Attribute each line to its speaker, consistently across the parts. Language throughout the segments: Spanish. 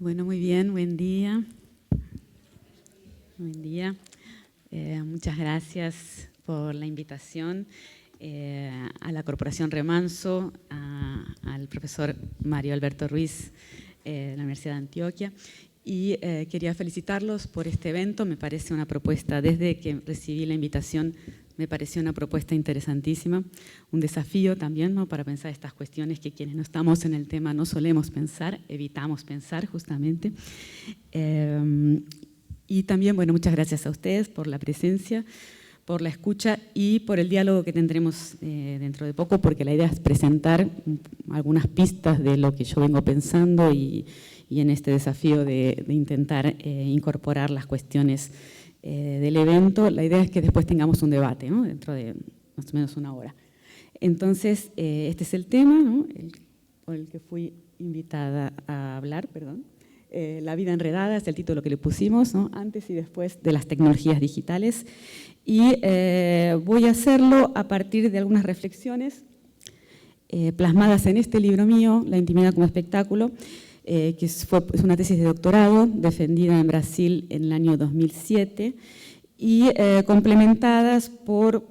Speaker 1: Bueno, muy bien, buen día. Buen día. Muchas gracias por la invitación a la Corporación Remanso, al profesor Mario Alberto Ruiz de la Universidad de Antioquia. Y quería felicitarlos por este evento. Me parece una propuesta, desde que recibí la invitación, me pareció una propuesta interesantísima, un desafío también, ¿no?, para pensar estas cuestiones que quienes no estamos en el tema no solemos pensar, evitamos pensar justamente. Y también, bueno, muchas gracias a ustedes por la presencia, por la escucha y por el diálogo que tendremos dentro de poco, porque la idea es presentar algunas pistas de lo que yo vengo pensando y en este desafío de intentar incorporar las cuestiones del evento. La idea es que después tengamos un debate, ¿no?, dentro de más o menos una hora. Entonces, este es el tema, ¿no?, por el que fui invitada a hablar, perdón. La vida enredada es el título que le pusimos, ¿no?, antes y después de las tecnologías digitales. Y voy a hacerlo a partir de algunas reflexiones plasmadas en este libro mío, La intimidad como espectáculo, que es una tesis de doctorado defendida en Brasil en el año 2007 y complementadas por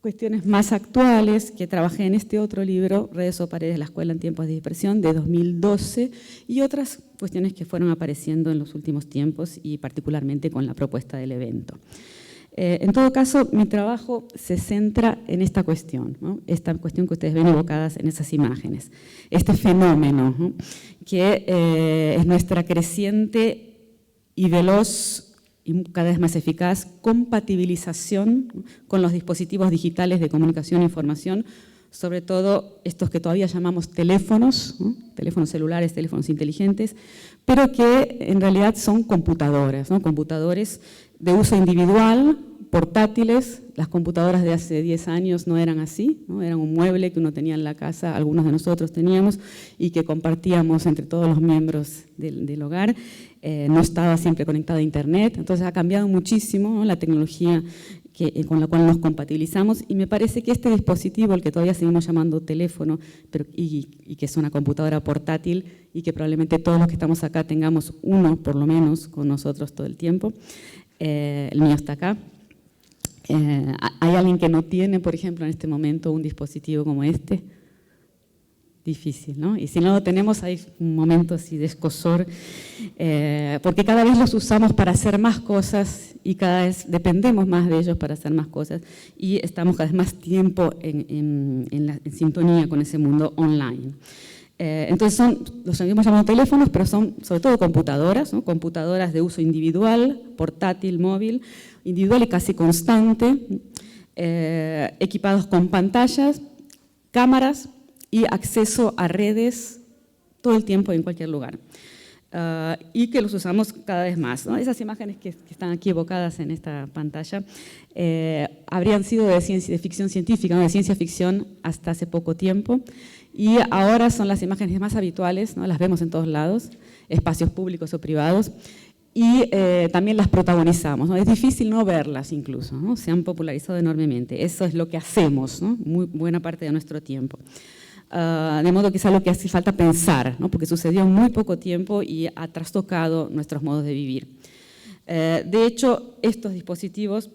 Speaker 1: cuestiones más actuales que trabajé en este otro libro, Redes o Paredes, la escuela en tiempos de dispersión, de 2012, y otras cuestiones que fueron apareciendo en los últimos tiempos y particularmente con la propuesta del evento. En todo caso, mi trabajo se centra en esta cuestión, ¿no?, esta cuestión que ustedes ven evocadas en esas imágenes, este fenómeno, ¿no?, que es nuestra creciente y veloz y cada vez más eficaz compatibilización con los dispositivos digitales de comunicación e información, sobre todo estos que todavía llamamos teléfonos, ¿no?, teléfonos celulares, teléfonos inteligentes, pero que en realidad son computadoras, ¿no?, computadores de uso individual, portátiles. Las computadoras de hace 10 años no eran así, ¿no?, eran un mueble que uno tenía en la casa, algunos de nosotros teníamos, y que compartíamos entre todos los miembros del hogar. No estaba siempre conectado a Internet, entonces ha cambiado muchísimo, ¿no?, la tecnología con la cual nos compatibilizamos, y me parece que este dispositivo, el que todavía seguimos llamando teléfono, y que es una computadora portátil, y que probablemente todos los que estamos acá tengamos uno por lo menos con nosotros todo el tiempo, el mío está acá. ¿Hay alguien que no tiene, por ejemplo, en este momento un dispositivo como este? Difícil, ¿no? Y si no lo tenemos, hay un momento así de escozor, porque cada vez los usamos para hacer más cosas y cada vez dependemos más de ellos para hacer más cosas, y estamos cada vez más tiempo en sintonía con ese mundo online. Entonces los seguimos llamando teléfonos, pero son sobre todo computadoras, ¿no?, computadoras de uso individual, portátil, móvil, individual y casi constante, equipados con pantallas, cámaras y acceso a redes todo el tiempo en cualquier lugar. Y que los usamos cada vez más, ¿no? Esas imágenes que están aquí evocadas en esta pantalla habrían sido de ficción científica, ¿no?, de ciencia ficción hasta hace poco tiempo, y ahora son las imágenes más habituales, ¿no?, las vemos en todos lados, espacios públicos o privados, y también las protagonizamos, ¿no? Es difícil no verlas incluso, ¿no?, se han popularizado enormemente. Eso es lo que hacemos, ¿no?, muy buena parte de nuestro tiempo. De modo que es algo que hace falta pensar, ¿no?, porque sucedió en muy poco tiempo y ha trastocado nuestros modos de vivir. De hecho, estos dispositivos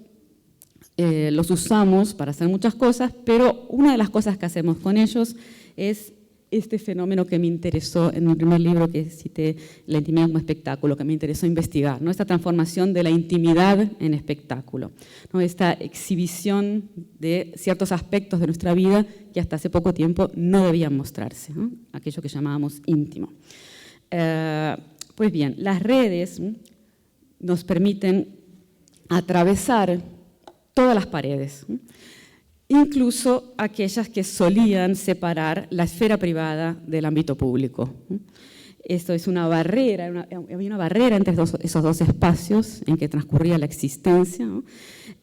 Speaker 1: los usamos para hacer muchas cosas, pero una de las cosas que hacemos con ellos es este fenómeno que me interesó en mi primer libro que cité, La intimidad como espectáculo, que me interesó investigar, ¿no?, esta transformación de la intimidad en espectáculo, ¿no?, esta exhibición de ciertos aspectos de nuestra vida que hasta hace poco tiempo no debían mostrarse, ¿no?, aquello que llamábamos íntimo. Pues bien, las redes nos permiten atravesar todas las paredes, incluso aquellas que solían separar la esfera privada del ámbito público. Esto es una barrera, había una barrera entre esos dos espacios en que transcurría la existencia, ¿no?,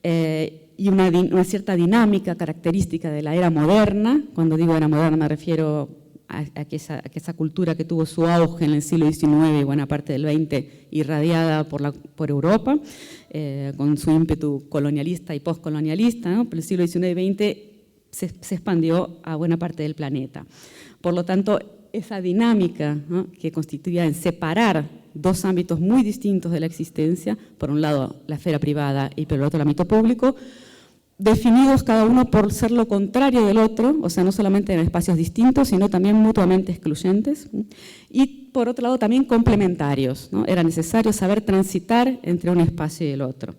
Speaker 1: y una cierta dinámica característica de la era moderna. Cuando digo era moderna me refiero a esa cultura que tuvo su auge en el siglo XIX y buena parte del XX, irradiada por Europa, con su ímpetu colonialista y postcolonialista, ¿no? Pero el siglo XIX y XX se expandió a buena parte del planeta. Por lo tanto, esa dinámica, ¿no?, que constituía en separar dos ámbitos muy distintos de la existencia, por un lado la esfera privada y por el otro el ámbito público, definidos cada uno por ser lo contrario del otro, o sea, no solamente en espacios distintos, sino también mutuamente excluyentes, y por otro lado también complementarios, ¿no? Era necesario saber transitar entre un espacio y el otro.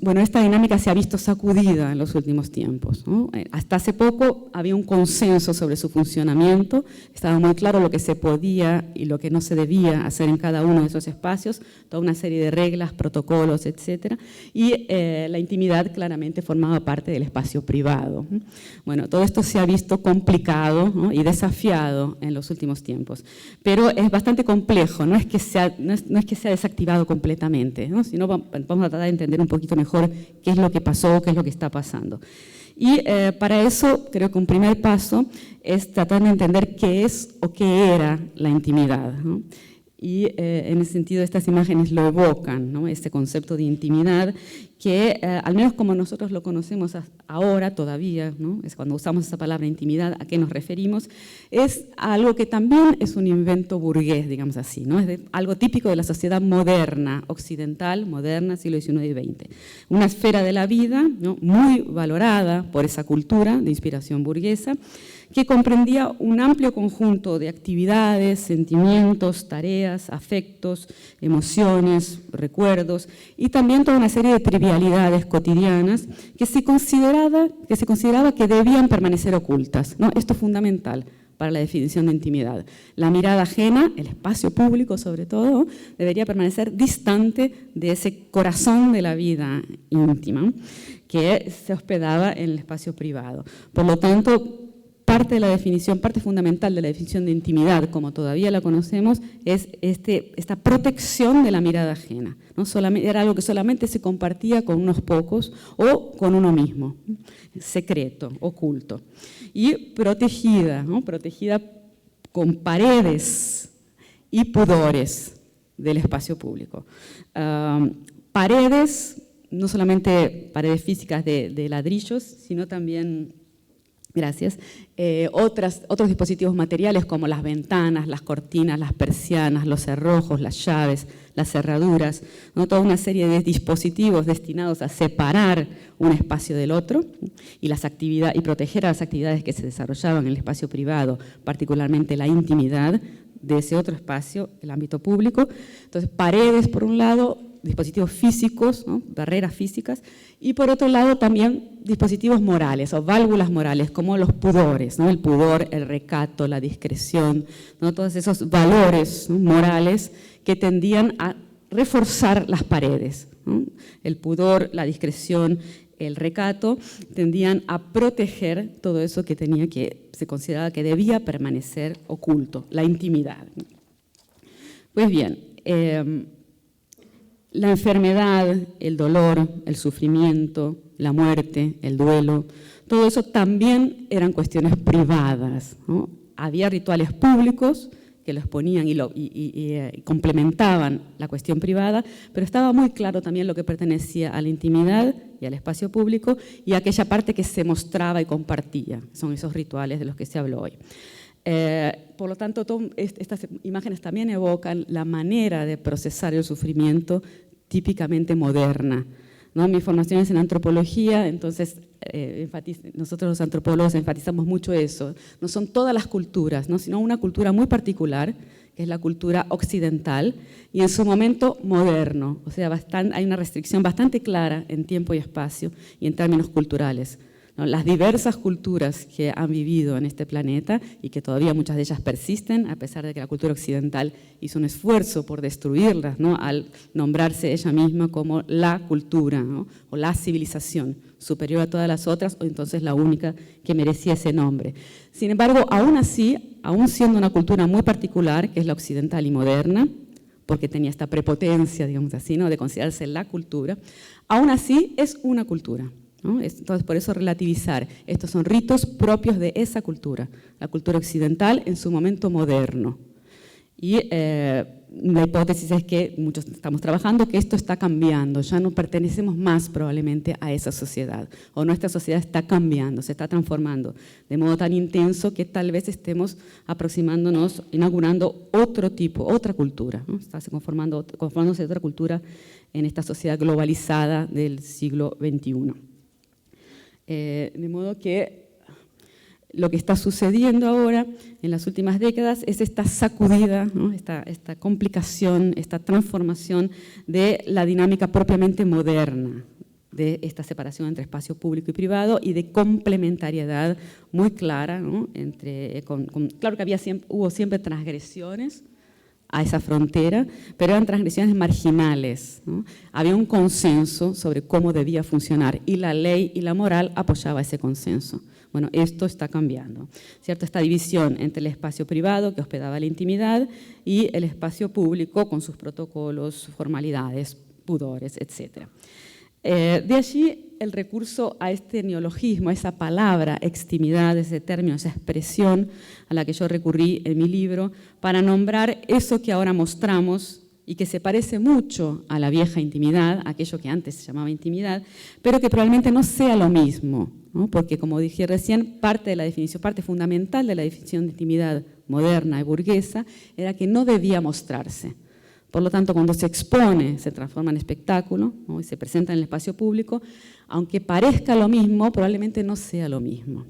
Speaker 1: Bueno, esta dinámica se ha visto sacudida en los últimos tiempos, ¿no? Hasta hace poco había un consenso sobre su funcionamiento, estaba muy claro lo que se podía y lo que no se debía hacer en cada uno de esos espacios, toda una serie de reglas, protocolos, etcétera, y la intimidad claramente formaba parte del espacio privado. Bueno, todo esto se ha visto complicado, ¿no?, y desafiado en los últimos tiempos, pero es bastante complejo, no es que sea desactivado completamente, ¿no?, sino vamos a tratar de entender un poquito mejor qué es lo que pasó, qué es lo que está pasando. Y para eso creo que un primer paso es tratar de entender qué es o qué era la intimidad, ¿no? Y en ese sentido estas imágenes lo evocan, ¿no?, este concepto de intimidad que, al menos como nosotros lo conocemos ahora todavía, ¿no?, es cuando usamos esa palabra intimidad, ¿a qué nos referimos? Es algo que también es un invento burgués, digamos así, ¿no? Es algo típico de la sociedad moderna, occidental, moderna, siglo XIX y XX. Una esfera de la vida, ¿no?, muy valorada por esa cultura de inspiración burguesa, que comprendía un amplio conjunto de actividades, sentimientos, tareas, afectos, emociones, recuerdos y también toda una serie de trivialidades cotidianas que se consideraba que debían permanecer ocultas, ¿no? Esto es fundamental para la definición de intimidad. La mirada ajena, el espacio público sobre todo, debería permanecer distante de ese corazón de la vida íntima que se hospedaba en el espacio privado. Por lo tanto, parte fundamental de la definición de intimidad, como todavía la conocemos, es esta protección de la mirada ajena, ¿no? Era algo que solamente se compartía con unos pocos o con uno mismo, secreto, oculto, y protegida, ¿no?, protegida con paredes y pudores del espacio público. Paredes, no solamente paredes físicas de ladrillos, sino también... Gracias. Otros dispositivos materiales como las ventanas, las cortinas, las persianas, los cerrojos, las llaves, las cerraduras, ¿no?, toda una serie de dispositivos destinados a separar un espacio del otro y proteger a las actividades que se desarrollaban en el espacio privado, particularmente la intimidad de ese otro espacio, el ámbito público. Entonces, paredes por un lado, dispositivos físicos, ¿no?, barreras físicas, y por otro lado también dispositivos morales o válvulas morales, como los pudores, ¿no?, el pudor, el recato, la discreción, ¿no?, todos esos valores, ¿no?, morales que tendían a reforzar las paredes, ¿no? El pudor, la discreción, el recato tendían a proteger todo eso que se consideraba que debía permanecer oculto, la intimidad. Pues bien, la enfermedad, el dolor, el sufrimiento, la muerte, el duelo, todo eso también eran cuestiones privadas, ¿no? Había rituales públicos que los ponían y complementaban la cuestión privada, pero estaba muy claro también lo que pertenecía a la intimidad y al espacio público y a aquella parte que se mostraba y compartía. Son esos rituales de los que se habló hoy. Por lo tanto, estas imágenes también evocan la manera de procesar el sufrimiento típicamente moderna, ¿no? Mi formación es en antropología, entonces nosotros los antropólogos enfatizamos mucho eso. No son todas las culturas, ¿no?, sino una cultura muy particular, que es la cultura occidental, y en su momento moderno. O sea, hay una restricción bastante clara en tiempo y espacio y en términos culturales, ¿no? Las diversas culturas que han vivido en este planeta y que todavía muchas de ellas persisten, a pesar de que la cultura occidental hizo un esfuerzo por destruirlas, ¿no?, al nombrarse ella misma como la cultura, ¿no?, o la civilización superior a todas las otras, o entonces la única que merecía ese nombre. Sin embargo, aún así, aún siendo una cultura muy particular, que es la occidental y moderna, porque tenía esta prepotencia, digamos así, ¿no?, de considerarse la cultura, aún así es una cultura, ¿no? Entonces, por eso relativizar, estos son ritos propios de esa cultura, la cultura occidental en su momento moderno. Y la hipótesis es que muchos estamos trabajando, que esto está cambiando, ya no pertenecemos más probablemente a esa sociedad, o nuestra sociedad está cambiando, se está transformando de modo tan intenso que tal vez estemos aproximándonos, inaugurando otro tipo, otra cultura, ¿no? Está conformándose otra cultura en esta sociedad globalizada del siglo XXI. De modo que lo que está sucediendo ahora en las últimas décadas es esta sacudida, ¿no? esta complicación, esta transformación de la dinámica propiamente moderna de esta separación entre espacio público y privado y de complementariedad muy clara, ¿no? Claro que hubo siempre transgresiones a esa frontera, pero eran transgresiones marginales, ¿no? Había un consenso sobre cómo debía funcionar y la ley y la moral apoyaba ese consenso. Bueno, esto está cambiando, ¿cierto? Esta división entre el espacio privado, que hospedaba la intimidad, y el espacio público con sus protocolos, formalidades, pudores, etc. De allí el recurso a este neologismo, a esa palabra, extimidad, ese término, esa expresión a la que yo recurrí en mi libro, para nombrar eso que ahora mostramos y que se parece mucho a la vieja intimidad, aquello que antes se llamaba intimidad, pero que probablemente no sea lo mismo, ¿no? Porque, como dije recién, parte fundamental de la definición de intimidad moderna y burguesa era que no debía mostrarse. Por lo tanto, cuando se expone, se transforma en espectáculo, ¿no? Y se presenta en el espacio público, aunque parezca lo mismo, probablemente no sea lo mismo,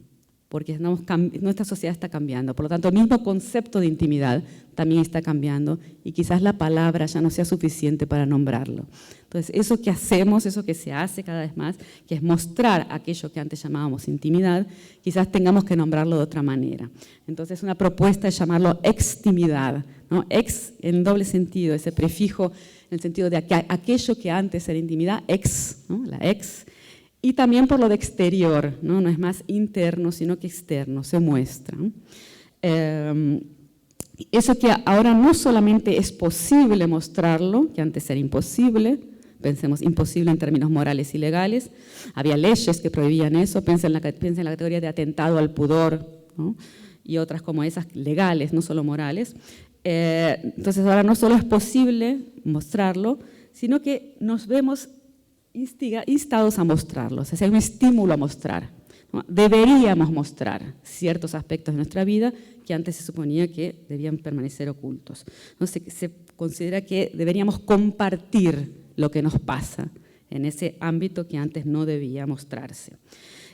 Speaker 1: porque nuestra sociedad está cambiando. Por lo tanto, el mismo concepto de intimidad también está cambiando y quizás la palabra ya no sea suficiente para nombrarlo. Entonces, eso que hacemos, eso que se hace cada vez más, que es mostrar aquello que antes llamábamos intimidad, quizás tengamos que nombrarlo de otra manera. Entonces, una propuesta es llamarlo extimidad, ¿no? Ex en doble sentido, ese prefijo en el sentido de aquello que antes era intimidad, ex, ¿no? La ex. Y también por lo de exterior, ¿no? No es más interno, sino que externo, se muestra. Eso que ahora no solamente es posible mostrarlo, que antes era imposible, pensemos imposible en términos morales y legales, había leyes que prohibían eso, piensa en la categoría de atentado al pudor, ¿no? Y otras como esas legales, no solo morales. Entonces ahora no solo es posible mostrarlo, sino que nos vemos instados a mostrarlo, o sea, hay un estímulo a mostrar, ¿no? Deberíamos mostrar ciertos aspectos de nuestra vida que antes se suponía que debían permanecer ocultos. ¿No? Se considera que deberíamos compartir lo que nos pasa en ese ámbito que antes no debía mostrarse.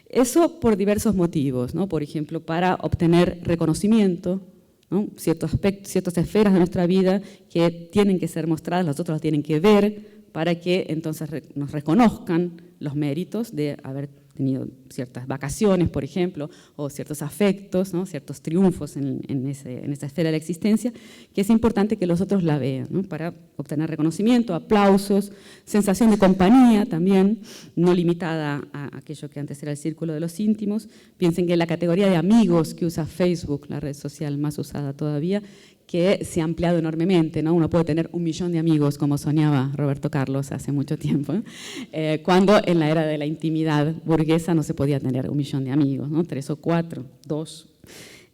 Speaker 1: Eso por diversos motivos, ¿no? Por ejemplo, para obtener reconocimiento, ¿no? Ciertas esferas de nuestra vida que tienen que ser mostradas, los otros las tienen que ver, para que entonces nos reconozcan los méritos de haber tenido ciertas vacaciones, por ejemplo, o ciertos afectos, ¿no? Ciertos triunfos en esa esfera de la existencia, que es importante que los otros la vean, ¿no? Para obtener reconocimiento, aplausos, sensación de compañía también, no limitada a aquello que antes era el círculo de los íntimos. Piensen que la categoría de amigos que usa Facebook, la red social más usada todavía, que se ha ampliado enormemente, ¿no? Uno puede tener 1 millón de amigos, como soñaba Roberto Carlos hace mucho tiempo, cuando en la era de la intimidad burguesa no se podía tener 1 millón de amigos, ¿no? 3 o 4, 2.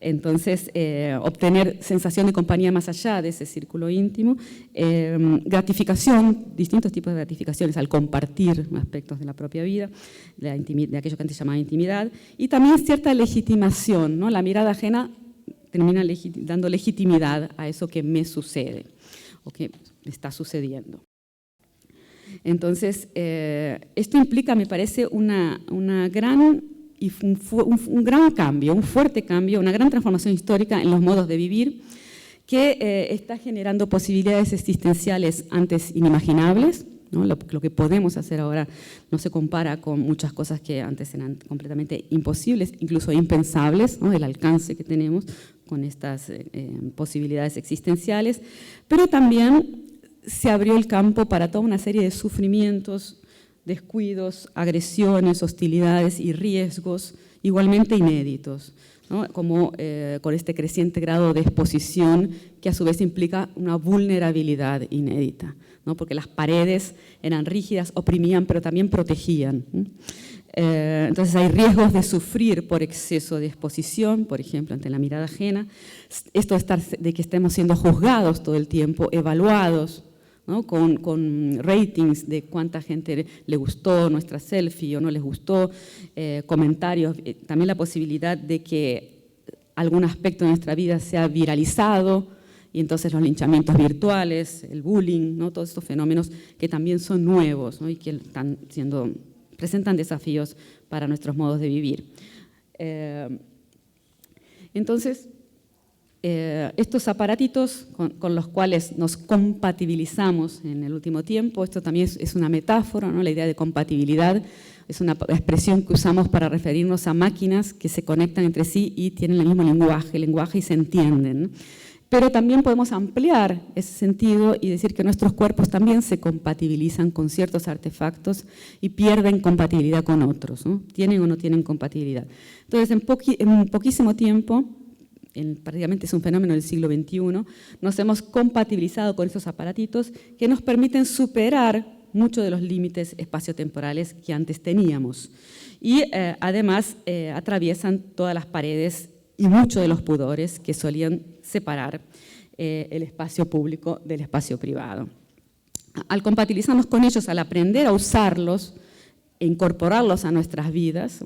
Speaker 1: Entonces, obtener sensación de compañía más allá de ese círculo íntimo, gratificación, distintos tipos de gratificaciones al compartir aspectos de la propia vida, de aquello que antes llamaba intimidad, y también cierta legitimación, ¿no? La mirada ajena termina dando legitimidad a eso que me sucede o que me está sucediendo. Entonces, esto implica, me parece, un gran cambio, un fuerte cambio, una gran transformación histórica en los modos de vivir que está generando posibilidades existenciales antes inimaginables, ¿no? Lo que podemos hacer ahora no se compara con muchas cosas que antes eran completamente imposibles, incluso impensables, ¿no? El alcance que tenemos con estas posibilidades existenciales, pero también se abrió el campo para toda una serie de sufrimientos, descuidos, agresiones, hostilidades y riesgos igualmente inéditos, ¿no? Como con este creciente grado de exposición que a su vez implica una vulnerabilidad inédita, ¿no? Porque las paredes eran rígidas, oprimían, pero también protegían. Entonces hay riesgos de sufrir por exceso de exposición, por ejemplo, ante la mirada ajena. Esto de que estemos siendo juzgados todo el tiempo, evaluados, ¿no? Con ratings de cuánta gente le gustó nuestra selfie o no les gustó, comentarios, también la posibilidad de que algún aspecto de nuestra vida sea viralizado, y entonces los linchamientos virtuales, el bullying, ¿no? Todos estos fenómenos que también son nuevos, ¿no? Y que presentan desafíos para nuestros modos de vivir. Entonces, estos aparatitos con los cuales nos compatibilizamos en el último tiempo, esto también es una metáfora, ¿no? La idea de compatibilidad es una expresión que usamos para referirnos a máquinas que se conectan entre sí y tienen el mismo lenguaje y se entienden. Pero también podemos ampliar ese sentido y decir que nuestros cuerpos también se compatibilizan con ciertos artefactos y pierden compatibilidad con otros, ¿no? Tienen o no tienen compatibilidad. Entonces, en poquísimo tiempo, prácticamente es un fenómeno del siglo XXI, nos hemos compatibilizado con esos aparatitos que nos permiten superar muchos de los límites espaciotemporales que antes teníamos. Y además atraviesan todas las paredes y muchos de los pudores que solían separar el espacio público del espacio privado. Al compatibilizarnos con ellos, al aprender a usarlos e incorporarlos a nuestras vidas,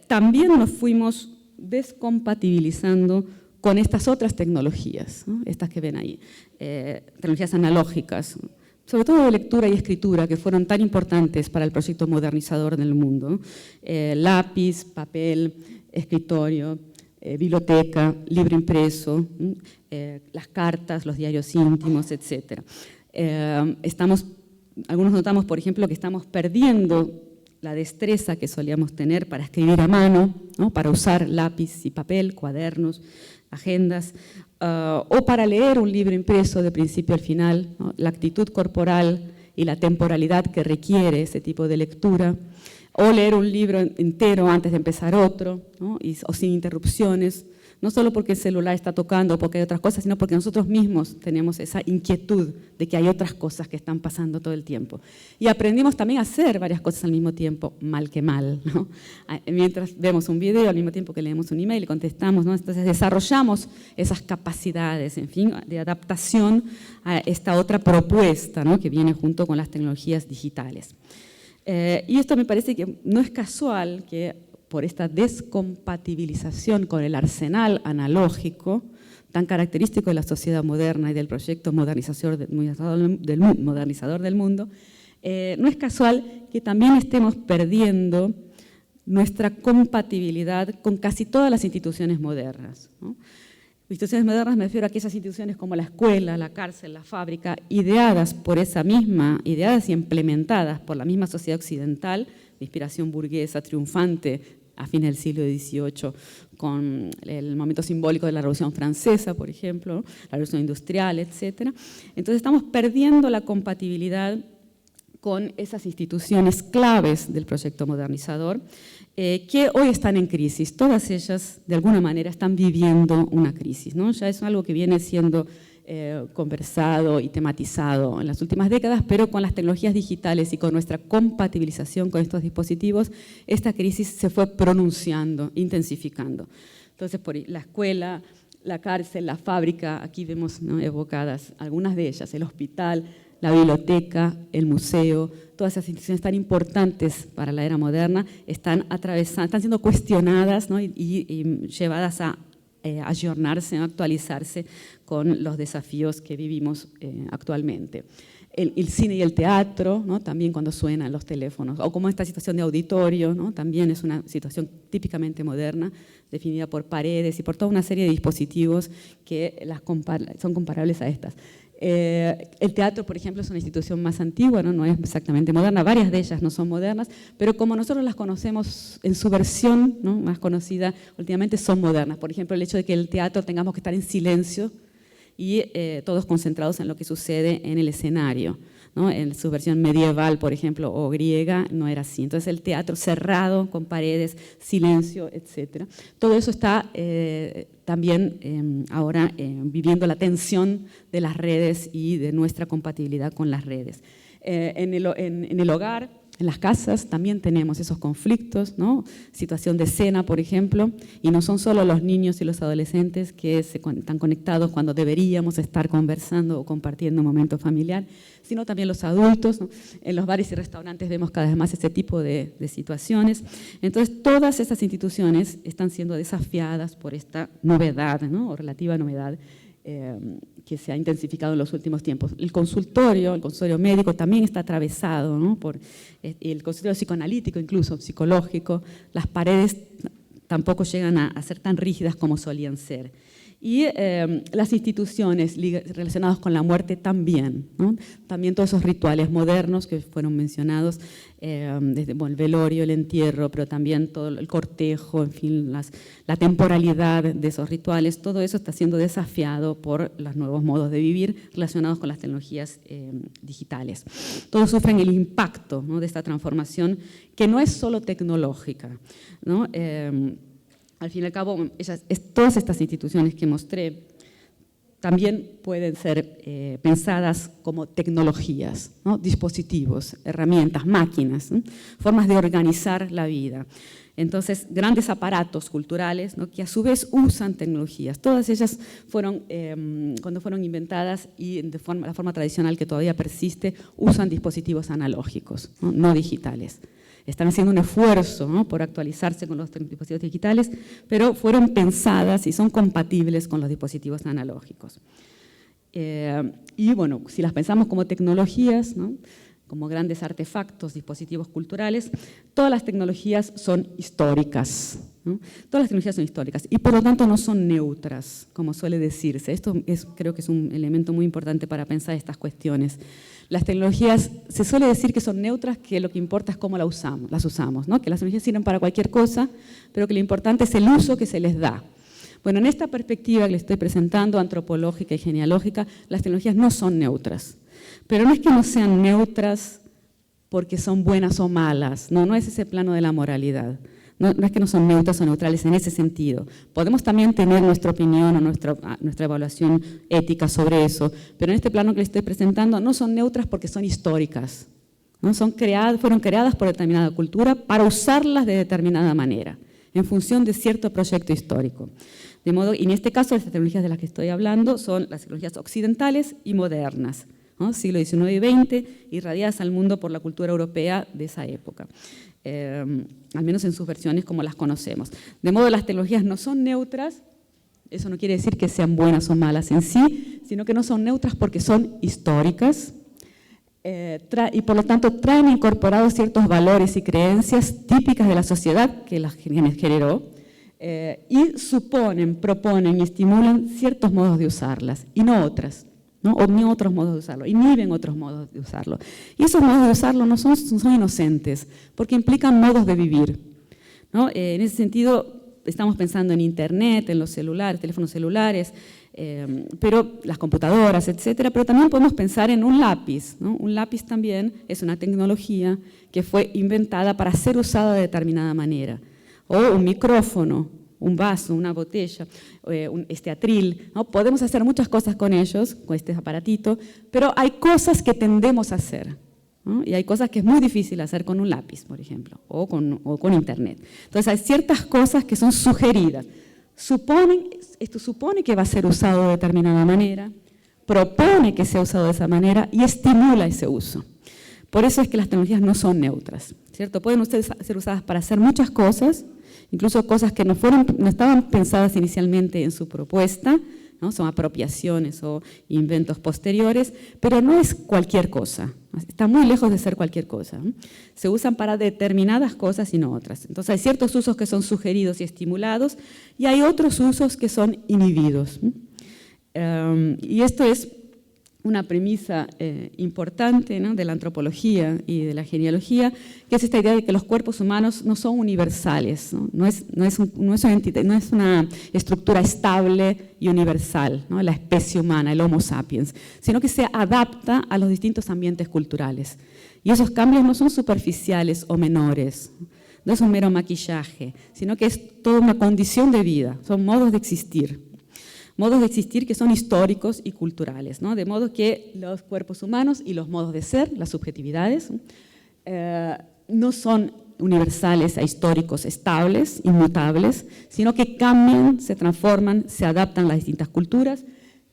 Speaker 1: también nos fuimos descompatibilizando con estas otras tecnologías, ¿no? Estas que ven ahí, tecnologías analógicas, sobre todo de lectura y escritura, que fueron tan importantes para el proyecto modernizador del mundo, lápiz, papel, escritorio, biblioteca, libro impreso, las cartas, los diarios íntimos, etc. Algunos notamos, por ejemplo, que estamos perdiendo la destreza que solíamos tener para escribir a mano, ¿no? Para usar lápiz y papel, cuadernos, agendas, o para leer un libro impreso de principio al final, ¿no? La actitud corporal y la temporalidad que requiere ese tipo de lectura, o leer un libro entero antes de empezar otro, ¿no? O sin interrupciones, no solo porque el celular está tocando o porque hay otras cosas, sino porque nosotros mismos tenemos esa inquietud de que hay otras cosas que están pasando todo el tiempo. Y aprendimos también a hacer varias cosas al mismo tiempo, mal que mal, ¿no? Mientras vemos un video, al mismo tiempo que leemos un email y contestamos, ¿no? Entonces desarrollamos esas capacidades, en fin, de adaptación a esta otra propuesta, ¿no? Que viene junto con las tecnologías digitales. Y esto me parece que no es casual que por esta descompatibilización con el arsenal analógico tan característico de la sociedad moderna y del proyecto modernizador del mundo, no es casual que también estemos perdiendo nuestra compatibilidad con casi todas las instituciones modernas, ¿no? Instituciones modernas me refiero a aquellas instituciones como la escuela, la cárcel, la fábrica, ideadas y implementadas por la misma sociedad occidental, de inspiración burguesa, triunfante, a fines del siglo XVIII, con el momento simbólico de la Revolución Francesa, por ejemplo, ¿no? La Revolución Industrial, etc. Entonces estamos perdiendo la compatibilidad con esas instituciones claves del proyecto modernizador, que hoy están en crisis. Todas ellas, de alguna manera, están viviendo una crisis, ¿no? Ya es algo que viene siendo conversado y tematizado en las últimas décadas, pero con las tecnologías digitales y con nuestra compatibilización con estos dispositivos, esta crisis se fue pronunciando, intensificando. Entonces, por la escuela, la cárcel, la fábrica, aquí vemos, ¿no?, evocadas algunas de ellas, el hospital, la biblioteca, el museo, todas esas instituciones tan importantes para la era moderna están siendo cuestionadas, ¿no?, y llevadas a ayornarse, a actualizarse con los desafíos que vivimos actualmente. El cine y el teatro, ¿no?, también cuando suenan los teléfonos, o como esta situación de auditorio, ¿no?, también es una situación típicamente moderna, definida por paredes y por toda una serie de dispositivos que son comparables a estas. El teatro, por ejemplo, es una institución más antigua, ¿no? No es exactamente moderna, varias de ellas no son modernas, pero como nosotros las conocemos en su versión, ¿no?, más conocida últimamente, son modernas. Por ejemplo, el hecho de que el teatro tengamos que estar en silencio y todos concentrados en lo que sucede en el escenario, ¿no? En su versión medieval, por ejemplo, o griega, no era así. Entonces el teatro cerrado, con paredes, silencio, etc. Todo eso está también ahora viviendo la tensión de las redes y de nuestra compatibilidad con las redes. En el hogar En las casas también tenemos esos conflictos, ¿no? Situación de cena, por ejemplo, y no son solo los niños y los adolescentes que están conectados cuando deberíamos estar conversando o compartiendo un momento familiar, sino también los adultos, ¿no? En los bares y restaurantes vemos cada vez más ese tipo de situaciones. Entonces, todas esas instituciones están siendo desafiadas por esta novedad, ¿no? O relativa novedad, que se ha intensificado en los últimos tiempos. El consultorio médico también está atravesado, ¿no? Por el consultorio psicoanalítico, incluso psicológico. Las paredes tampoco llegan a ser tan rígidas como solían ser. Y las instituciones relacionadas con la muerte también, ¿no? También todos esos rituales modernos que fueron mencionados, desde el velorio, el entierro, pero también todo el cortejo, en fin, la temporalidad de esos rituales, todo eso está siendo desafiado por los nuevos modos de vivir relacionados con las tecnologías digitales. Todos sufren el impacto, ¿no? De esta transformación que no es solo tecnológica, ¿no? Al fin y al cabo, todas estas instituciones que mostré también pueden ser pensadas como tecnologías, ¿no? Dispositivos, herramientas, máquinas, ¿no? Formas de organizar la vida. Entonces, grandes aparatos culturales, ¿no? Que a su vez usan tecnologías. Todas ellas fueron, cuando fueron inventadas y la forma tradicional que todavía persiste, usan dispositivos analógicos, ¿no? No digitales. Están haciendo un esfuerzo, ¿no? Por actualizarse con los dispositivos digitales, pero fueron pensadas y son compatibles con los dispositivos analógicos. Y bueno, si las pensamos como tecnologías, ¿no? Como grandes artefactos, dispositivos culturales, todas las tecnologías son históricas, ¿no? Todas las tecnologías son históricas y por lo tanto no son neutras, como suele decirse. Esto creo que es un elemento muy importante para pensar estas cuestiones. Las tecnologías, se suele decir que son neutras, que lo que importa es cómo las usamos, ¿no? Que las tecnologías sirven para cualquier cosa, pero que lo importante es el uso que se les da. Bueno, en esta perspectiva que les estoy presentando, antropológica y genealógica, las tecnologías no son neutras. Pero no es que no sean neutras porque son buenas o malas, no es ese plano de la moralidad. No es que no son neutras o neutrales en ese sentido. Podemos también tener nuestra opinión o nuestra evaluación ética sobre eso, pero en este plano que les estoy presentando no son neutras porque son históricas, ¿no? Fueron creadas por determinada cultura para usarlas de determinada manera, en función de cierto proyecto histórico. De modo, y en este caso, las tecnologías de las que estoy hablando son las tecnologías occidentales y modernas, ¿no? Siglo XIX y XX, irradiadas al mundo por la cultura europea de esa época. Al menos en sus versiones como las conocemos. De modo, las tecnologías no son neutras, eso no quiere decir que sean buenas o malas en sí, sino que no son neutras porque son históricas y por lo tanto traen incorporados ciertos valores y creencias típicas de la sociedad que las generó y proponen y estimulan ciertos modos de usarlas y no otras. ¿No? O ni otros modos de usarlo, inhiben otros modos de usarlo. Y esos modos de usarlo no son inocentes, porque implican modos de vivir, ¿no? En ese sentido, estamos pensando en Internet, en los celulares, teléfonos celulares, pero las computadoras, etcétera, pero también podemos pensar en un lápiz, ¿no? Un lápiz también es una tecnología que fue inventada para ser usada de determinada manera, o un micrófono, un vaso, una botella, este atril, ¿no? Podemos hacer muchas cosas con ellos, con este aparatito, pero hay cosas que tendemos a hacer, ¿no? Y hay cosas que es muy difícil hacer con un lápiz, por ejemplo, o con Internet. Entonces hay ciertas cosas que son sugeridas. Esto supone que va a ser usado de determinada manera, propone que sea usado de esa manera y estimula ese uso. Por eso es que las tecnologías no son neutras, ¿cierto? Pueden ser usadas para hacer muchas cosas, incluso cosas que no estaban pensadas inicialmente en su propuesta, ¿no? Son apropiaciones o inventos posteriores, pero no es cualquier cosa, está muy lejos de ser cualquier cosa, ¿no? Se usan para determinadas cosas y no otras. Entonces hay ciertos usos que son sugeridos y estimulados y hay otros usos que son inhibidos. Y esto es una premisa importante, ¿no? De la antropología y de la genealogía, que es esta idea de que los cuerpos humanos no son universales, ¿no? No es una estructura estable y universal, ¿no? La especie humana, el Homo sapiens, sino que se adapta a los distintos ambientes culturales. Y esos cambios no son superficiales o menores, no es un mero maquillaje, sino que es toda una condición de vida, son modos de existir. Modos de existir que son históricos y culturales, ¿no? De modo que los cuerpos humanos y los modos de ser, las subjetividades, no son universales e históricos estables, inmutables, sino que cambian, se transforman, se adaptan a las distintas culturas,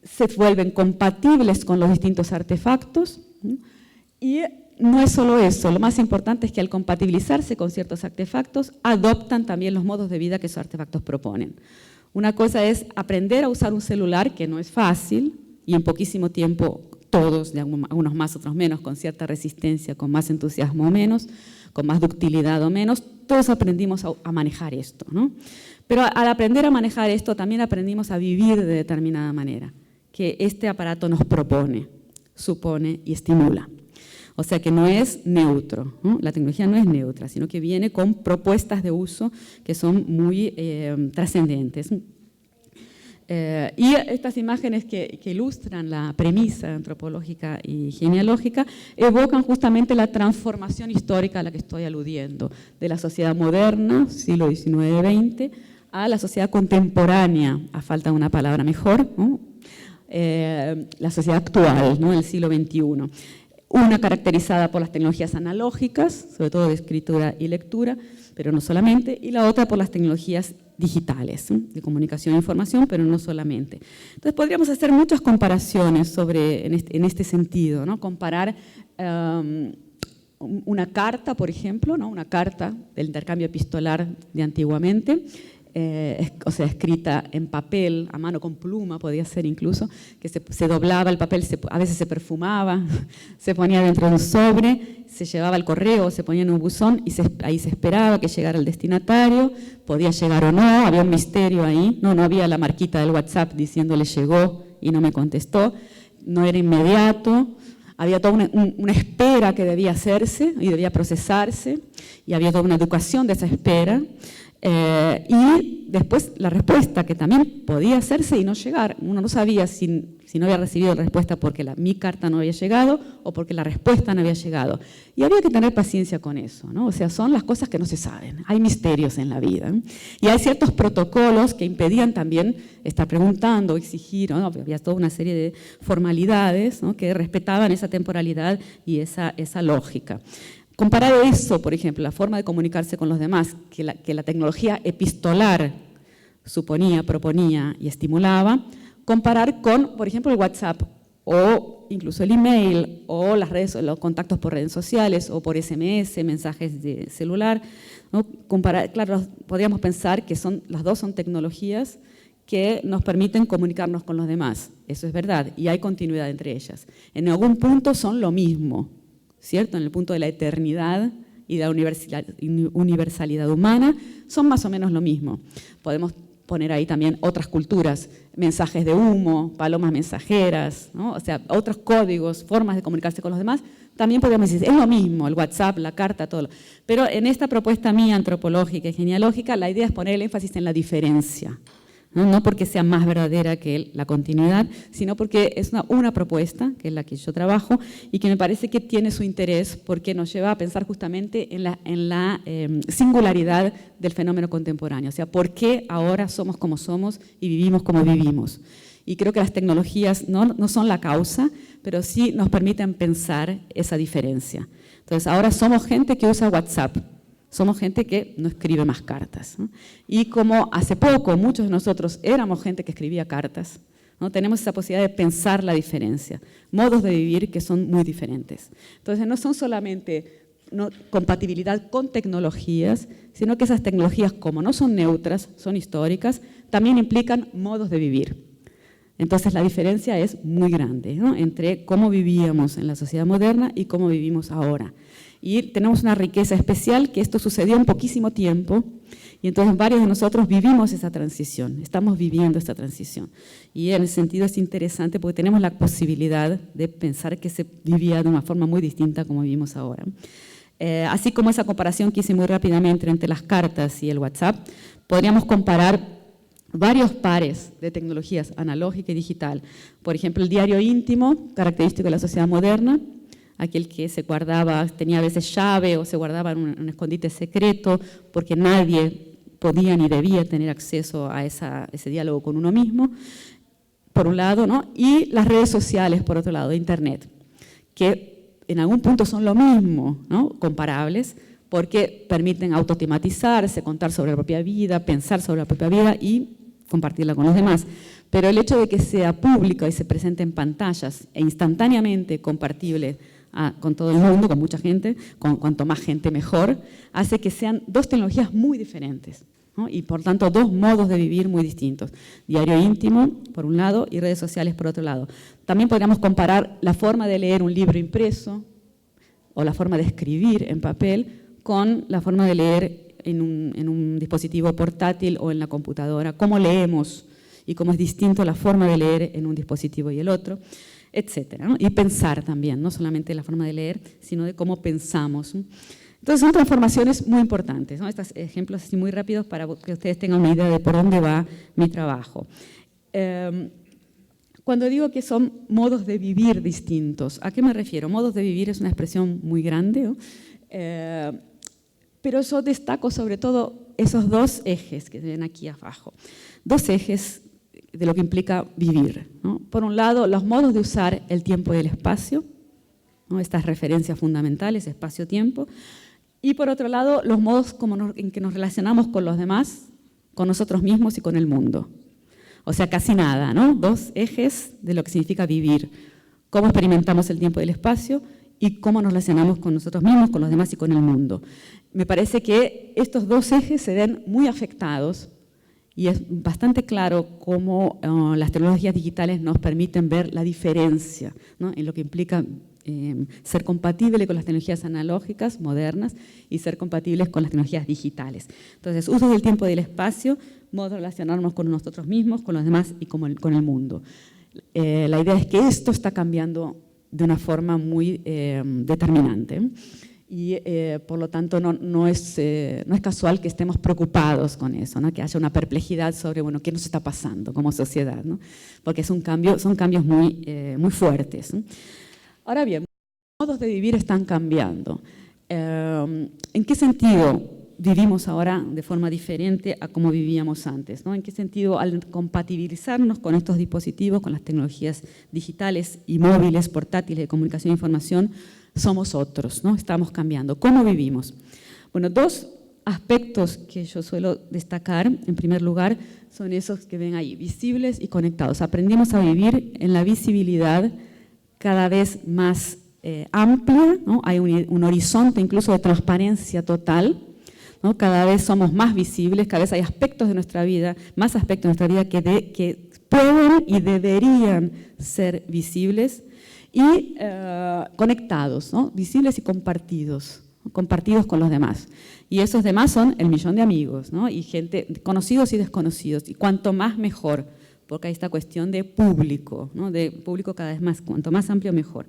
Speaker 1: se vuelven compatibles con los distintos artefactos, y no es solo eso, lo más importante es que al compatibilizarse con ciertos artefactos, adoptan también los modos de vida que esos artefactos proponen. Una cosa es aprender a usar un celular, que no es fácil, y en poquísimo tiempo todos, de unos más, otros menos, con cierta resistencia, con más entusiasmo o menos, con más ductilidad o menos, todos aprendimos a manejar esto, ¿no? Pero al aprender a manejar esto, también aprendimos a vivir de determinada manera, que este aparato nos propone, supone y estimula. O sea que no es neutro, ¿no? La tecnología no es neutra, sino que viene con propuestas de uso que son muy trascendentes. Y estas imágenes que ilustran la premisa antropológica y genealógica evocan justamente la transformación histórica a la que estoy aludiendo, de la sociedad moderna, siglo XIX-XX, a la sociedad contemporánea, a falta de una palabra mejor, ¿no? La sociedad actual, ¿no? El siglo XXI. Una caracterizada por las tecnologías analógicas, sobre todo de escritura y lectura, pero no solamente, y la otra por las tecnologías digitales, de comunicación e información, pero no solamente. Entonces podríamos hacer muchas comparaciones en este sentido, ¿no? Comparar una carta, por ejemplo, ¿no? Una carta del intercambio epistolar de antiguamente, o sea, escrita en papel, a mano con pluma, podía ser incluso, que se doblaba el papel, a veces se perfumaba, se ponía dentro de un sobre, se llevaba al correo, se ponía en un buzón y ahí se esperaba que llegara el destinatario, podía llegar o no, había un misterio ahí, no había la marquita del WhatsApp diciéndole llegó y no me contestó, no era inmediato, había toda una espera que debía hacerse y debía procesarse, y había toda una educación de esa espera. Y después la respuesta, que también podía hacerse y no llegar. Uno no sabía si no había recibido la respuesta porque mi carta no había llegado o porque la respuesta no había llegado. Y había que tener paciencia con eso, ¿no? O sea, son las cosas que no se saben. Hay misterios en la vida, ¿eh? Y hay ciertos protocolos que impedían también estar preguntando, exigir, ¿no? Había toda una serie de formalidades, ¿no? Que respetaban esa temporalidad y esa lógica. Comparar eso, por ejemplo, la forma de comunicarse con los demás, que la tecnología epistolar suponía, proponía y estimulaba, comparar con, por ejemplo, el WhatsApp o incluso el email o los contactos por redes sociales o por SMS, mensajes de celular, ¿no? Comparar, claro, podríamos pensar que las dos son tecnologías que nos permiten comunicarnos con los demás. Eso es verdad, y hay continuidad entre ellas. En algún punto son lo mismo, ¿cierto? En el punto de la eternidad y de la universalidad humana, son más o menos lo mismo. Podemos poner ahí también otras culturas, mensajes de humo, palomas mensajeras, ¿no? O sea, otros códigos, formas de comunicarse con los demás, también podríamos decir, es lo mismo, el WhatsApp, la carta, todo. Pero en esta propuesta mía antropológica y genealógica, la idea es poner el énfasis en la diferencia. No porque sea más verdadera que la continuidad, sino porque es una propuesta, que es la que yo trabajo, y que me parece que tiene su interés porque nos lleva a pensar justamente en la singularidad del fenómeno contemporáneo. O sea, ¿por qué ahora somos como somos y vivimos como vivimos? Y creo que las tecnologías no son la causa, pero sí nos permiten pensar esa diferencia. Entonces, ahora somos gente que usa WhatsApp. Somos gente que no escribe más cartas, ¿no? Y como hace poco muchos de nosotros éramos gente que escribía cartas, ¿no? Tenemos esa posibilidad de pensar la diferencia, modos de vivir que son muy diferentes. Entonces no son solamente compatibilidad con tecnologías, sino que esas tecnologías, como no son neutras, son históricas, también implican modos de vivir. Entonces la diferencia es muy grande, ¿no? Entre cómo vivíamos en la sociedad moderna y cómo vivimos ahora. Y tenemos una riqueza especial que esto sucedió en poquísimo tiempo y entonces varios de nosotros vivimos esa transición, estamos viviendo esta transición. Y en ese sentido es interesante porque tenemos la posibilidad de pensar que se vivía de una forma muy distinta como vivimos ahora. Así como esa comparación que hice muy rápidamente entre las cartas y el WhatsApp, podríamos comparar varios pares de tecnologías analógica y digital. Por ejemplo, el diario íntimo, característico de la sociedad moderna, aquel que se guardaba, tenía a veces llave o se guardaba en un escondite secreto porque nadie podía ni debía tener acceso a ese diálogo con uno mismo, por un lado, ¿no? Y las redes sociales, por otro lado, Internet, que en algún punto son lo mismo, ¿no? Comparables, porque permiten autotematizarse, contar sobre la propia vida, pensar sobre la propia vida y compartirla con los demás. Pero el hecho de que sea pública y se presente en pantallas e instantáneamente compartible con todo el mundo, con mucha gente, con cuanto más gente mejor, hace que sean dos tecnologías muy diferentes, ¿no? Y por tanto dos modos de vivir muy distintos. Diario íntimo, por un lado, y redes sociales, por otro lado. También podríamos comparar la forma de leer un libro impreso o la forma de escribir en papel con la forma de leer en un dispositivo portátil o en la computadora. Cómo leemos y cómo es distinto la forma de leer en un dispositivo y el otro, etcétera, ¿no? Y pensar también, no solamente la forma de leer, sino de cómo pensamos. Entonces son transformaciones muy importantes, ¿no? Estos ejemplos así muy rápidos para que ustedes tengan una idea de por dónde va mi trabajo. Cuando digo que son modos de vivir distintos, ¿a qué me refiero? Modos de vivir es una expresión muy grande, ¿no? Pero yo destaco sobre todo esos dos ejes que ven aquí abajo. Dos ejes de lo que implica vivir, ¿no? Por un lado, los modos de usar el tiempo y el espacio, ¿no? Estas referencias fundamentales, espacio-tiempo. Y por otro lado, los modos en que nos relacionamos con los demás, con nosotros mismos y con el mundo. O sea, casi nada, ¿no? Dos ejes de lo que significa vivir. Cómo experimentamos el tiempo y el espacio y cómo nos relacionamos con nosotros mismos, con los demás y con el mundo. Me parece que estos dos ejes se ven muy afectados y es bastante claro cómo las tecnologías digitales nos permiten ver la diferencia, ¿no? En lo que implica ser compatible con las tecnologías analógicas modernas y ser compatibles con las tecnologías digitales. Entonces, uso del tiempo y del espacio, modo de relacionarnos con nosotros mismos, con los demás y con el mundo. La idea es que esto está cambiando de una forma muy determinante. Y por lo tanto no es casual que estemos preocupados con eso, ¿no? Que haya una perplejidad sobre, bueno, qué nos está pasando como sociedad, ¿no? Porque son cambios muy fuertes, ¿no? Ahora bien, los modos de vivir están cambiando. ¿En qué sentido vivimos ahora de forma diferente a como vivíamos antes, ¿no? ¿En qué sentido al compatibilizarnos con estos dispositivos, con las tecnologías digitales y móviles, portátiles de comunicación e información, somos otros, ¿no? Estamos cambiando. ¿Cómo vivimos? Bueno, dos aspectos que yo suelo destacar, en primer lugar, son esos que ven ahí, visibles y conectados. Aprendimos a vivir en la visibilidad cada vez más amplia, ¿no? Hay un horizonte incluso de transparencia total, ¿no? Cada vez somos más visibles, cada vez hay aspectos de nuestra vida, más aspectos de nuestra vida que pueden y deberían ser visibles y conectados, ¿no? Visibles y compartidos, ¿no? Compartidos con los demás. Y esos demás son el millón de amigos, ¿no? Y gente, conocidos y desconocidos, y cuanto más mejor, porque hay esta cuestión de público, ¿no? De público cada vez más, cuanto más amplio mejor.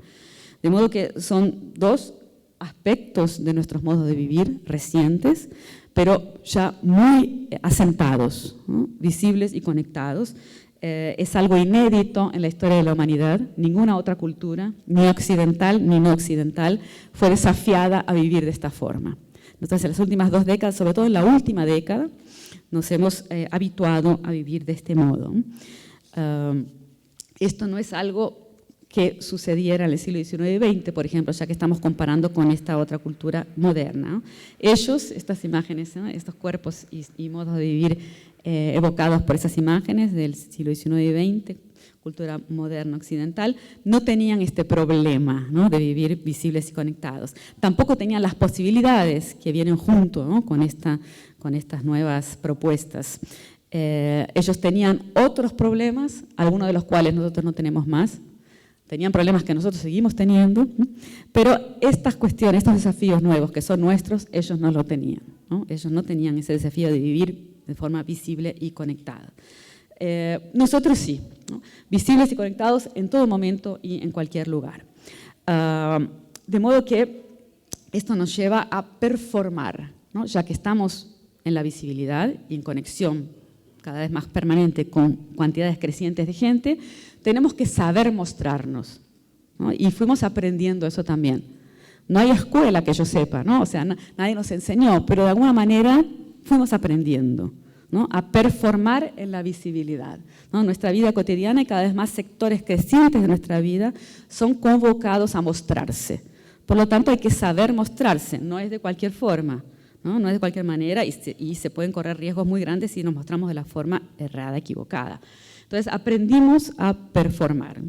Speaker 1: De modo que son dos aspectos de nuestros modos de vivir recientes, pero ya muy asentados, ¿no? Visibles y conectados. Es algo inédito en la historia de la humanidad. Ninguna otra cultura, ni occidental ni no occidental, fue desafiada a vivir de esta forma. Entonces, en las últimas 2 décadas, sobre todo en la última década, nos hemos habituado a vivir de este modo. Esto no es algo que sucediera en el siglo XIX y XX, por ejemplo, ya que estamos comparando con esta otra cultura moderna, ¿no? Ellos, estas imágenes, ¿no? Estos cuerpos y modos de vivir evocados por esas imágenes del siglo XIX y XX, cultura moderna occidental, no tenían este problema, ¿no? De vivir visibles y conectados. Tampoco tenían las posibilidades que vienen junto, ¿no? con estas nuevas propuestas. Ellos tenían otros problemas, algunos de los cuales nosotros no tenemos más. Tenían problemas que nosotros seguimos teniendo, ¿no? Pero estas cuestiones, estos desafíos nuevos que son nuestros, ellos no lo tenían, ¿no? Ellos no tenían ese desafío de vivir de forma visible y conectada. Nosotros sí, ¿no? Visibles y conectados en todo momento y en cualquier lugar. De modo que esto nos lleva a performar, ¿no? Ya que estamos en la visibilidad y en conexión cada vez más permanente con cantidades crecientes de gente, tenemos que saber mostrarnos, ¿no? Y fuimos aprendiendo eso también. No hay escuela que yo sepa, ¿no? O sea, nadie nos enseñó, pero de alguna manera fuimos aprendiendo, ¿no? A performar en la visibilidad, ¿no? Nuestra vida cotidiana y cada vez más sectores crecientes de nuestra vida son convocados a mostrarse, Por lo tanto, hay que saber mostrarse, no es de cualquier forma, ¿no? No es de cualquier manera y se pueden correr riesgos muy grandes si nos mostramos de la forma errada, equivocada. Entonces, aprendimos a performar.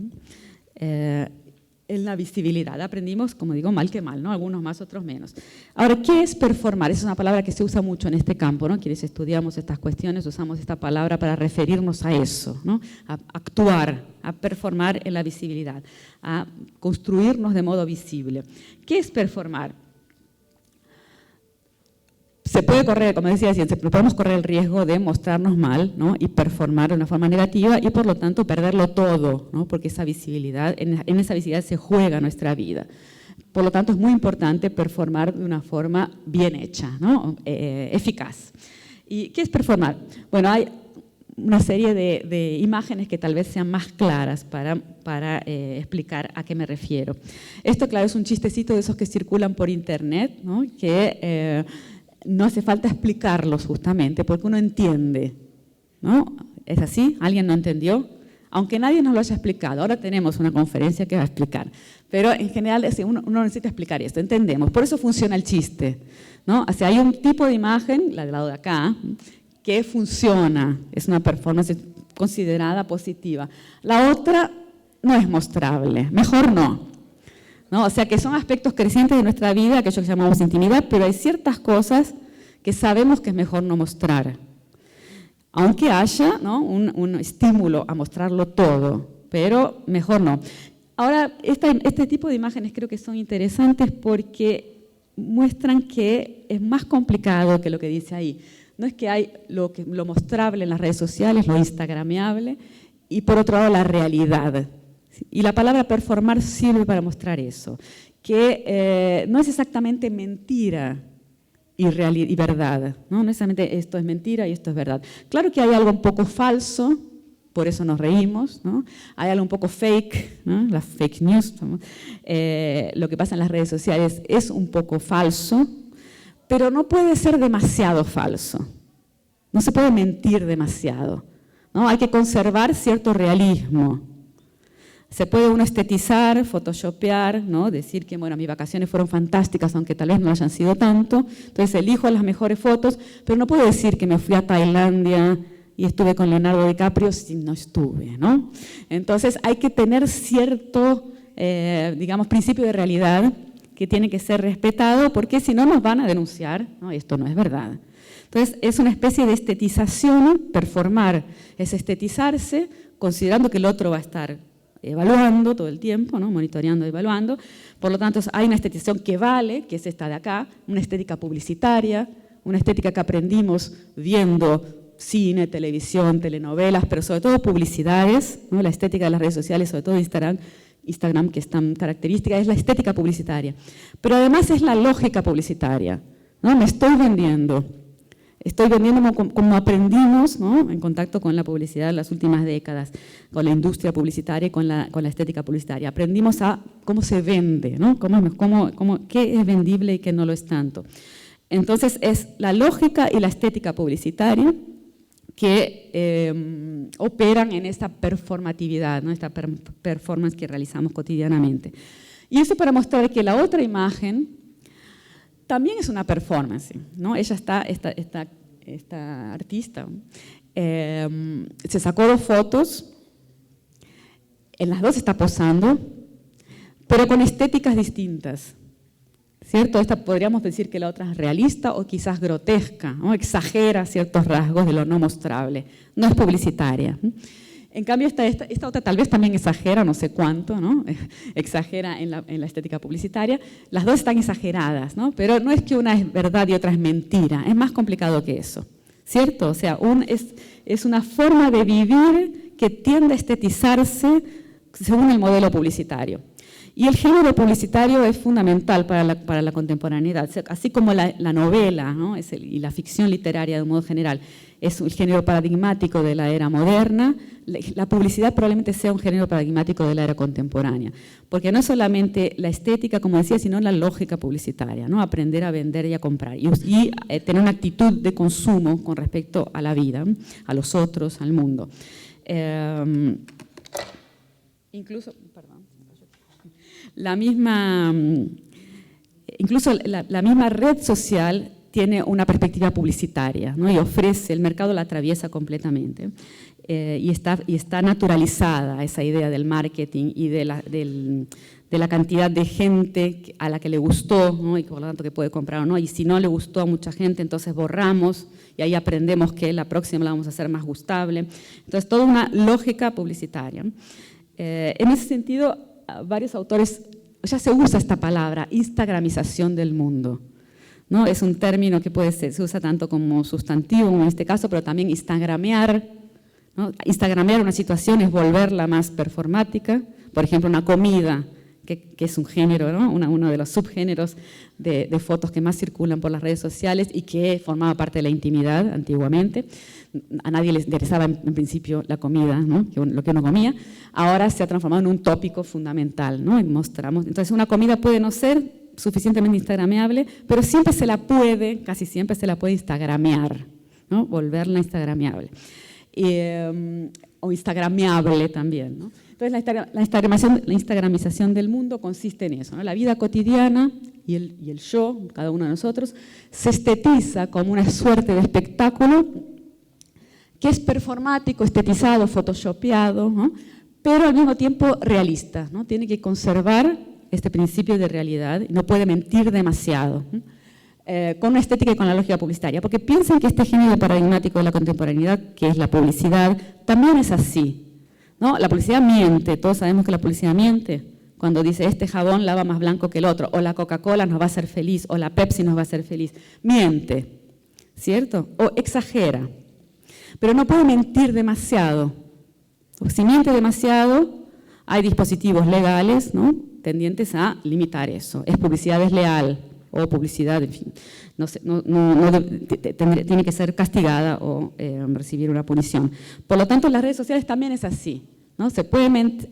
Speaker 1: En la visibilidad aprendimos, como digo, mal que mal, ¿no? Algunos más, otros menos. Ahora, ¿qué es performar? Esa es una palabra que se usa mucho en este campo, ¿no? Quienes estudiamos estas cuestiones usamos esta palabra para referirnos a eso, ¿no? A actuar, a performar en la visibilidad, a construirnos de modo visible. ¿Qué es performar? Se puede correr, como decía recién, podemos correr el riesgo de mostrarnos mal, ¿no? Y performar de una forma negativa y por lo tanto perderlo todo, ¿no? Porque esa visibilidad, en esa visibilidad se juega nuestra vida. Por lo tanto es muy importante performar de una forma bien hecha, ¿no? Eficaz. ¿Y qué es performar? Bueno, hay una serie de imágenes que tal vez sean más claras para explicar a qué me refiero. Esto, claro, es un chistecito de esos que circulan por internet, ¿no? Que no hace falta explicarlos justamente, porque uno entiende, ¿no? ¿Es así? ¿Alguien no entendió? Aunque nadie nos lo haya explicado. Ahora tenemos una conferencia que va a explicar. Pero en general uno necesita explicar esto, entendemos. Por eso funciona el chiste, ¿no? O sea, hay un tipo de imagen, la del lado de acá, que funciona, es una performance considerada positiva. La otra no es mostrable, mejor no. ¿No? O sea, que son aspectos crecientes de nuestra vida, aquello que llamamos intimidad, pero hay ciertas cosas que sabemos que es mejor no mostrar. Aunque haya, ¿no? un estímulo a mostrarlo todo, pero mejor no. Ahora, este tipo de imágenes creo que son interesantes porque muestran que es más complicado que lo que dice ahí. No es que hay lo mostrable en las redes sociales, lo instagrameable, y por otro lado la realidad. Y la palabra performar sirve para mostrar eso, que no es exactamente mentira y verdad, ¿no? No es exactamente esto es mentira y esto es verdad. Claro que hay algo un poco falso, por eso nos reímos, ¿no? Hay algo un poco fake, ¿no? Las fake news, ¿no? Lo que pasa en las redes sociales es un poco falso, pero no puede ser demasiado falso, no se puede mentir demasiado, ¿no? Hay que conservar cierto realismo. Se puede uno estetizar, photoshopear, ¿no? Decir que bueno, mis vacaciones fueron fantásticas, aunque tal vez no hayan sido tanto, entonces elijo las mejores fotos, pero no puedo decir que me fui a Tailandia y estuve con Leonardo DiCaprio si no estuve, ¿no? Entonces hay que tener cierto, digamos, principio de realidad que tiene que ser respetado, porque si no nos van a denunciar, ¿no? Esto no es verdad. Entonces es una especie de estetización, performar es estetizarse, considerando que el otro va a estar evaluando todo el tiempo, ¿no? Monitoreando y evaluando. Por lo tanto, hay una estetización que vale, que es esta de acá, una estética publicitaria, una estética que aprendimos viendo cine, televisión, telenovelas, pero sobre todo publicidades, ¿no? La estética de las redes sociales, sobre todo Instagram, que es tan característica, es la estética publicitaria. Pero además es la lógica publicitaria, ¿no? Me estoy vendiendo como aprendimos, ¿no? En contacto con la publicidad en las últimas décadas, con la industria publicitaria y con la estética publicitaria. Aprendimos a cómo se vende, ¿no? Qué es vendible y qué no lo es tanto. Entonces es la lógica y la estética publicitaria que operan en esta performatividad, ¿no? Esta performance que realizamos cotidianamente. Y eso para mostrar que la otra imagen también es una performance, ¿no? Ella esta artista, se sacó 2 fotos, en las 2 está posando, pero con estéticas distintas, ¿cierto? Esta podríamos decir que la otra es realista o quizás grotesca, ¿no? Exagera ciertos rasgos de lo no mostrable, no es publicitaria. En cambio, esta otra tal vez también exagera, no sé cuánto, ¿no? Exagera en la estética publicitaria. Las 2 están exageradas, ¿no? Pero no es que una es verdad y otra es mentira, es más complicado que eso, ¿cierto? O sea, es una forma de vivir que tiende a estetizarse según el modelo publicitario. Y el género publicitario es fundamental para la contemporaneidad, así como la novela, ¿no? Y la ficción literaria de un modo general es un género paradigmático de la era moderna, la publicidad probablemente sea un género paradigmático de la era contemporánea, porque no es solamente la estética, como decía, sino la lógica publicitaria, ¿no? Aprender a vender y a comprar y tener una actitud de consumo con respecto a la vida, a los otros, al mundo. Incluso, perdón, la misma incluso la misma red social tiene una perspectiva publicitaria, ¿no? Y ofrece, el mercado la atraviesa completamente. Y está naturalizada esa idea del marketing y de la cantidad de gente a la que le gustó, ¿no? Y por lo tanto que puede comprar o no. Y si no le gustó a mucha gente, entonces borramos y ahí aprendemos que la próxima la vamos a hacer más gustable. Entonces, toda una lógica publicitaria. En ese sentido, varios autores, ya se usa esta palabra, instagramización del mundo, ¿no? Es un término que se usa tanto como sustantivo, como en este caso, pero también instagramear, ¿no? Instagramear una situación es volverla más performática. Por ejemplo, una comida, que es un género, ¿no? Uno de los subgéneros de fotos que más circulan por las redes sociales y que formaba parte de la intimidad antiguamente. A nadie le interesaba en principio la comida, ¿no? Lo que uno comía. Ahora se ha transformado en un tópico fundamental, ¿no? Entonces, una comida puede no ser suficientemente instagrameable, pero siempre se la puede, casi siempre se la puede instagramear, ¿no? Volverla instagrameable. O instagrameable también, ¿no? Entonces, la instagramización del mundo consiste en eso, ¿no? La vida cotidiana y el yo, cada uno de nosotros, se estetiza como una suerte de espectáculo que es performático, estetizado, photoshopeado, ¿no? Pero al mismo tiempo realista, ¿no? Tiene que conservar este principio de realidad, no puede mentir demasiado, ¿no? Con una estética y con la lógica publicitaria, porque piensen que este género paradigmático de la contemporaneidad, que es la publicidad, también es así, ¿no? La publicidad miente, todos sabemos que la publicidad miente, cuando dice este jabón lava más blanco que el otro, o la Coca-Cola nos va a hacer feliz, o la Pepsi nos va a hacer feliz, miente, ¿cierto? O exagera, pero no puede mentir demasiado, porque si miente demasiado, hay dispositivos legales, ¿no? Tendientes a limitar eso, es publicidad desleal, o publicidad, en fin, tiene que ser castigada o recibir una punición. Por lo tanto, en las redes sociales también es así, ¿no? Se puede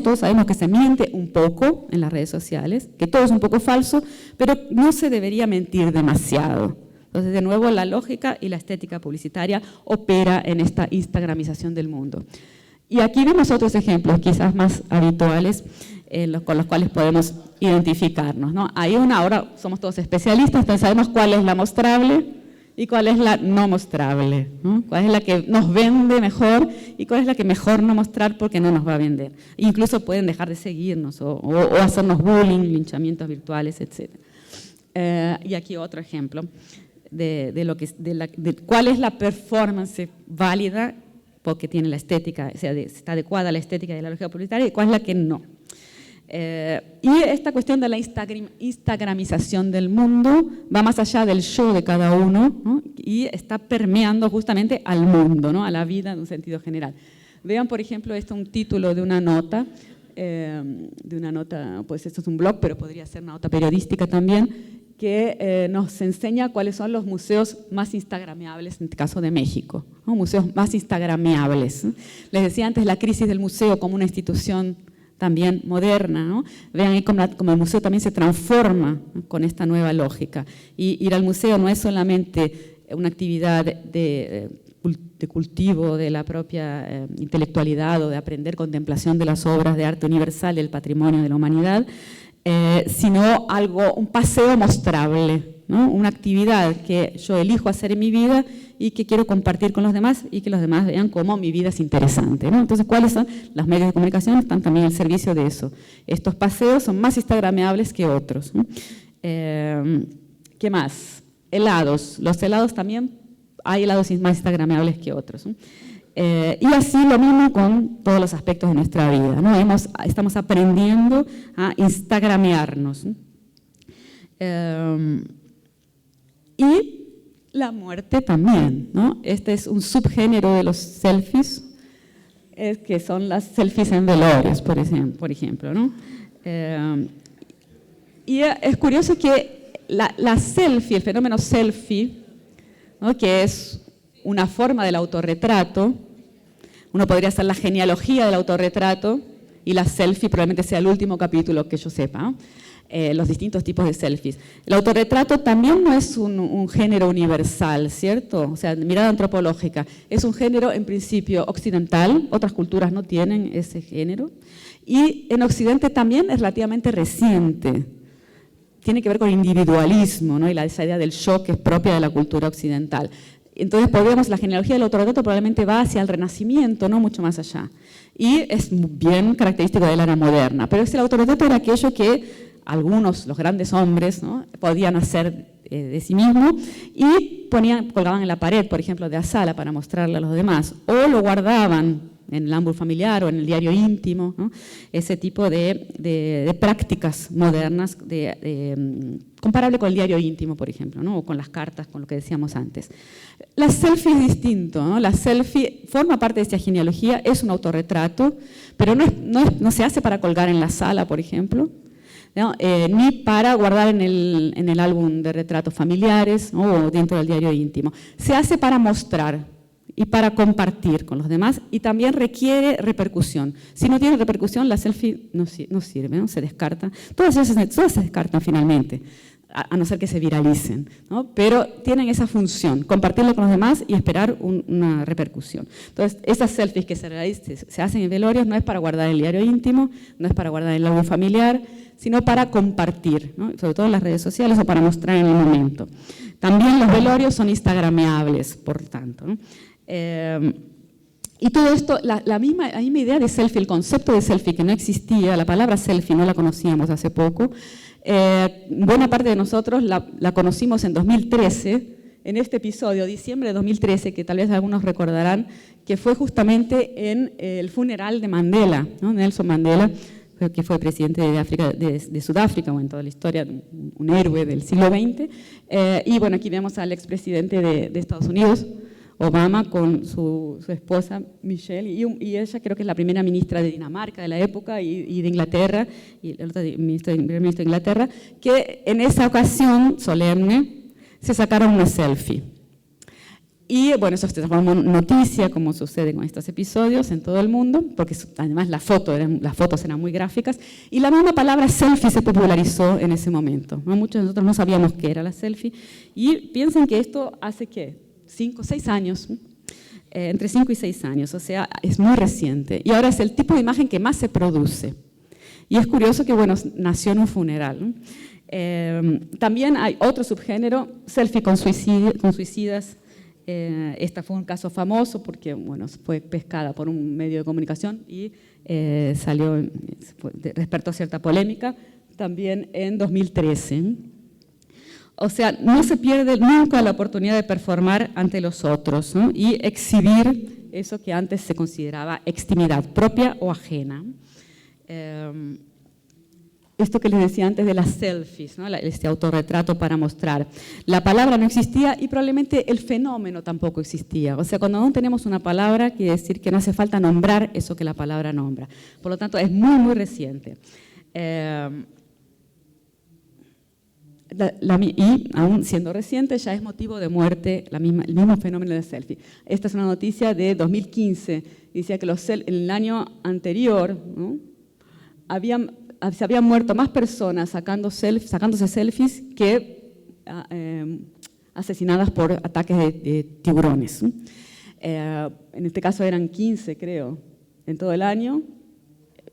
Speaker 1: todos sabemos que se miente un poco en las redes sociales, que todo es un poco falso, pero no se debería mentir demasiado. Entonces, de nuevo, la lógica y la estética publicitaria opera en esta instagramización del mundo. Y aquí vemos otros ejemplos, quizás más habituales, con los cuales podemos identificarnos, ¿no? Ahora somos todos especialistas, entonces sabemos cuál es la mostrable y cuál es la no mostrable, ¿no? Cuál es la que nos vende mejor y cuál es la que mejor no mostrar porque no nos va a vender. Incluso pueden dejar de seguirnos o hacernos bullying, linchamientos virtuales, etc. Y aquí otro ejemplo de cuál es la performance válida porque tiene la estética, o sea, está adecuada a la estética de la lógica publicitaria y cuál es la que no. Y esta cuestión de la instagramización del mundo va más allá del yo de cada uno, ¿no? Y está permeando justamente al mundo, ¿no? A la vida en un sentido general. Vean, por ejemplo, esto un título de una nota, pues esto es un blog, pero podría ser una nota periodística también, que nos enseña cuáles son los museos más instagrameables, en el caso de México, ¿no? Museos más instagrameables. Les decía antes la crisis del museo como una institución también moderna, ¿no? Vean ahí como el museo también se transforma, ¿no? Con esta nueva lógica. Y ir al museo no es solamente una actividad de cultivo de la propia intelectualidad o de aprender contemplación de las obras de arte universal, del patrimonio de la humanidad, sino un paseo mostrable, ¿no? Una actividad que yo elijo hacer en mi vida y que quiero compartir con los demás y que los demás vean cómo mi vida es interesante, ¿no? Entonces, ¿cuáles son? Los medios de comunicación están también al servicio de eso. Estos paseos son más instagrameables que otros, ¿no? ¿Qué más? Helados. Los helados también, hay helados más instagrameables que otros, ¿no? Y así lo mismo con todos los aspectos de nuestra vida, ¿no? Estamos aprendiendo a instagramearnos, ¿no? Y la muerte también, ¿no? Este es un subgénero de los selfies, que son las selfies en velorios, por ejemplo, ¿no? Y es curioso que la selfie, el fenómeno selfie, ¿no? Que es una forma del autorretrato, uno podría hacer la genealogía del autorretrato y la selfie probablemente sea el último capítulo que yo sepa, ¿no? Los distintos tipos de selfies. El autorretrato también no es un género universal, ¿cierto? O sea, mirada antropológica, es un género en principio occidental, otras culturas no tienen ese género, y en Occidente también es relativamente reciente. tiene que ver con el individualismo, ¿no? Y esa idea del yo que es propia de la cultura occidental. Entonces, la genealogía del autorretrato probablemente va hacia el Renacimiento, no mucho más allá. Y es bien característico de la era moderna. Pero el autorretrato era aquello que algunos, los grandes hombres, ¿no? podían hacer de sí mismos y colgaban en la pared, por ejemplo, de la sala para mostrarle a los demás. O lo guardaban en el ámbito familiar o en el diario íntimo, ¿no? Ese tipo de prácticas modernas comparable con el diario íntimo, por ejemplo, ¿no? O con las cartas, con lo que decíamos antes. La selfie es distinto, ¿no? La selfie forma parte de esta genealogía, es un autorretrato, pero no se hace para colgar en la sala, por ejemplo, ¿no? Ni para guardar en el álbum de retratos familiares, ¿no? O dentro del diario íntimo. Se hace para mostrar y para compartir con los demás, y también requiere repercusión. Si no tiene repercusión, la selfie no sirve, ¿no? Se descarta. Todas se descartan finalmente, a no ser que se viralicen, ¿no? Pero tienen esa función, compartirlo con los demás y esperar una repercusión. Entonces, esas selfies que se hacen en velorios no es para guardar en el diario íntimo, no es para guardar en el álbum familiar, sino para compartir, ¿no? Sobre todo en las redes sociales o para mostrar en el momento. También los velorios son instagrameables, por tanto, ¿no? Y todo esto, la misma idea de selfie, el concepto de selfie que no existía, la palabra selfie no la conocíamos hace poco, buena parte de nosotros la conocimos en 2013, en este episodio, diciembre de 2013, que tal vez algunos recordarán, que fue justamente en el funeral de Mandela, ¿no? Nelson Mandela, que fue presidente de Sudáfrica, o en toda la historia, un héroe del siglo XX, y bueno, aquí vemos al expresidente de Estados Unidos, Obama, con su esposa Michelle, y ella creo que es la primera ministra de Dinamarca de la época y de Inglaterra, y el otro primer ministro de Inglaterra, que en esa ocasión solemne se sacaron una selfie. Y bueno, eso se transformó en noticia, como sucede con estos episodios en todo el mundo, porque además las fotos eran muy gráficas, y la misma palabra selfie se popularizó en ese momento, ¿no? Muchos de nosotros no sabíamos qué era la selfie, y piensen que esto hace, ¿qué? 5 o 6 años, entre 5 y 6 años, o sea, es muy reciente. Y ahora es el tipo de imagen que más se produce. Y es curioso que, bueno, nació en un funeral, ¿no? También hay otro subgénero, selfie con suicidas. Este fue un caso famoso porque, bueno, fue pescada por un medio de comunicación y despertó cierta polémica, también en 2013. O sea, no se pierde nunca la oportunidad de performar ante los otros, ¿no? Y exhibir eso que antes se consideraba extimidad propia o ajena. Esto que les decía antes de las selfies, ¿no? Este autorretrato para mostrar. La palabra no existía y probablemente el fenómeno tampoco existía. O sea, cuando no tenemos una palabra, quiere decir que no hace falta nombrar eso que la palabra nombra. Por lo tanto, es muy, muy reciente. Y aún siendo reciente, ya es motivo de muerte el mismo fenómeno de selfie. Esta es una noticia de 2015. Decía que en el año anterior, ¿no? se habían muerto más personas sacándose selfies que asesinadas por ataques de tiburones. En este caso eran 15, creo, en todo el año,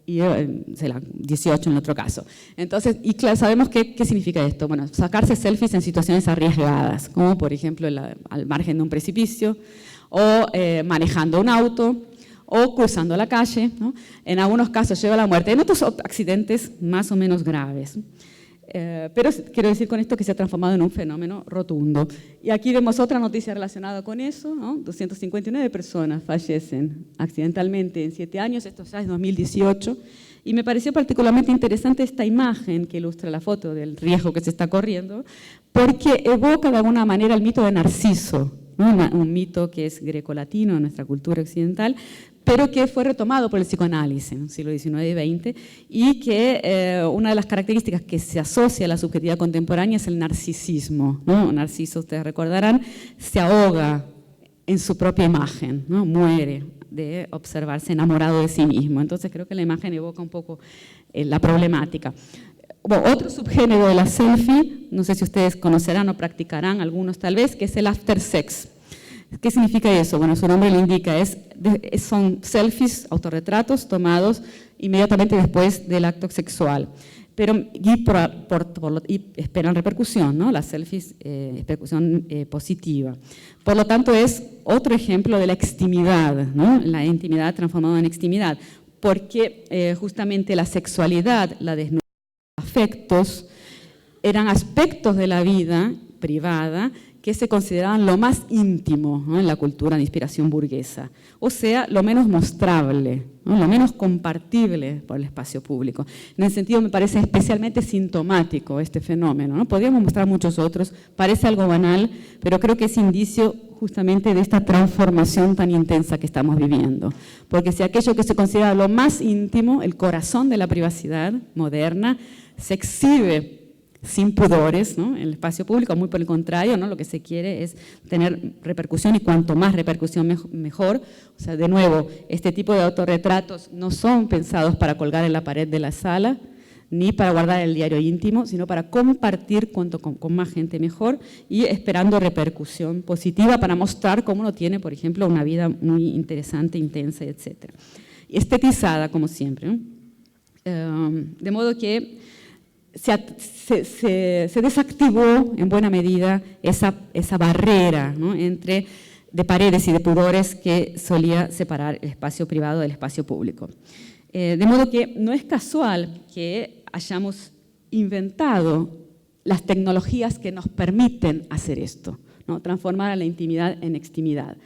Speaker 1: y 18 en el otro caso. Entonces, y claro, sabemos qué significa esto. Bueno, sacarse selfies en situaciones arriesgadas, como por ejemplo al margen de un precipicio, o manejando un auto, o cruzando la calle, ¿no? En algunos casos lleva a la muerte, en otros accidentes más o menos graves. Pero quiero decir con esto que se ha transformado en un fenómeno rotundo. Y aquí vemos otra noticia relacionada con eso, ¿no? 259 personas fallecen accidentalmente en 7 años, esto ya es 2018, y me pareció particularmente interesante esta imagen que ilustra la foto del riesgo que se está corriendo, porque evoca de alguna manera el mito de Narciso, ¿no? Un mito que es grecolatino en nuestra cultura occidental, pero que fue retomado por el psicoanálisis en el siglo XIX y XX, y que una de las características que se asocia a la subjetividad contemporánea es el narcisismo, ¿no? Narciso, ustedes recordarán, se ahoga en su propia imagen, ¿no? Muere de observarse enamorado de sí mismo. Entonces creo que la imagen evoca un poco la problemática. Bueno, otro subgénero de la selfie, no sé si ustedes conocerán o practicarán, algunos tal vez, que es el after sex. ¿Qué significa eso? Bueno, su nombre lo indica, son selfies, autorretratos tomados inmediatamente después del acto sexual. y esperan repercusión, ¿no? Las selfies, repercusión positiva. Por lo tanto, es otro ejemplo de la extimidad, ¿no? La intimidad transformada en extimidad, porque justamente la sexualidad, la desnudez, los afectos, eran aspectos de la vida privada que se consideraban lo más íntimo, ¿no? En la cultura de inspiración burguesa, o sea, lo menos mostrable, ¿no? Lo menos compartible por el espacio público. En ese sentido me parece especialmente sintomático este fenómeno, ¿no? Podríamos mostrar muchos otros, parece algo banal, pero creo que es indicio justamente de esta transformación tan intensa que estamos viviendo. Porque si aquello que se considera lo más íntimo, el corazón de la privacidad moderna, se exhibe sin pudores, ¿no? En el espacio público, muy por el contrario, ¿no? Lo que se quiere es tener repercusión, y cuanto más repercusión mejor. O sea, de nuevo, este tipo de autorretratos no son pensados para colgar en la pared de la sala, ni para guardar el diario íntimo, sino para compartir con más gente mejor, y esperando repercusión positiva para mostrar cómo uno tiene, por ejemplo, una vida muy interesante, intensa, etc. Estetizada, como siempre, ¿no? De modo que se desactivó en buena medida esa barrera, ¿no? de paredes y de pudores que solía separar el espacio privado del espacio público. De modo que no es casual que hayamos inventado las tecnologías que nos permiten hacer esto, ¿no? Transformar a la intimidad en extimidad.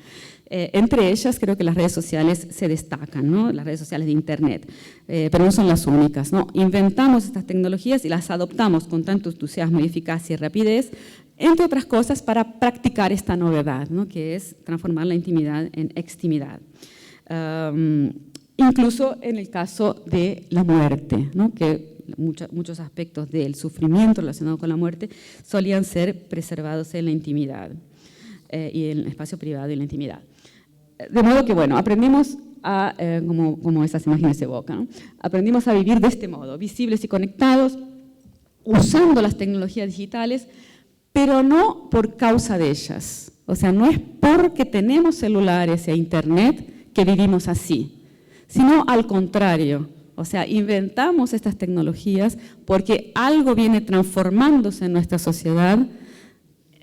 Speaker 1: Entre ellas creo que las redes sociales se destacan, ¿no? Las redes sociales de Internet, pero no son las únicas, ¿no? Inventamos estas tecnologías y las adoptamos con tanto entusiasmo y eficacia y rapidez, entre otras cosas para practicar esta novedad, ¿no? Que es transformar la intimidad en extimidad. Incluso en el caso de la muerte, ¿no? Que muchos aspectos del sufrimiento relacionado con la muerte solían ser preservados en la intimidad y en el espacio privado y en la intimidad. De modo que, bueno, aprendimos a, como esas imágenes evocan, ¿no? Aprendimos a vivir de este modo, visibles y conectados, usando las tecnologías digitales, pero no por causa de ellas. O sea, no es porque tenemos celulares e Internet que vivimos así, sino al contrario. O sea, inventamos estas tecnologías porque algo viene transformándose en nuestra sociedad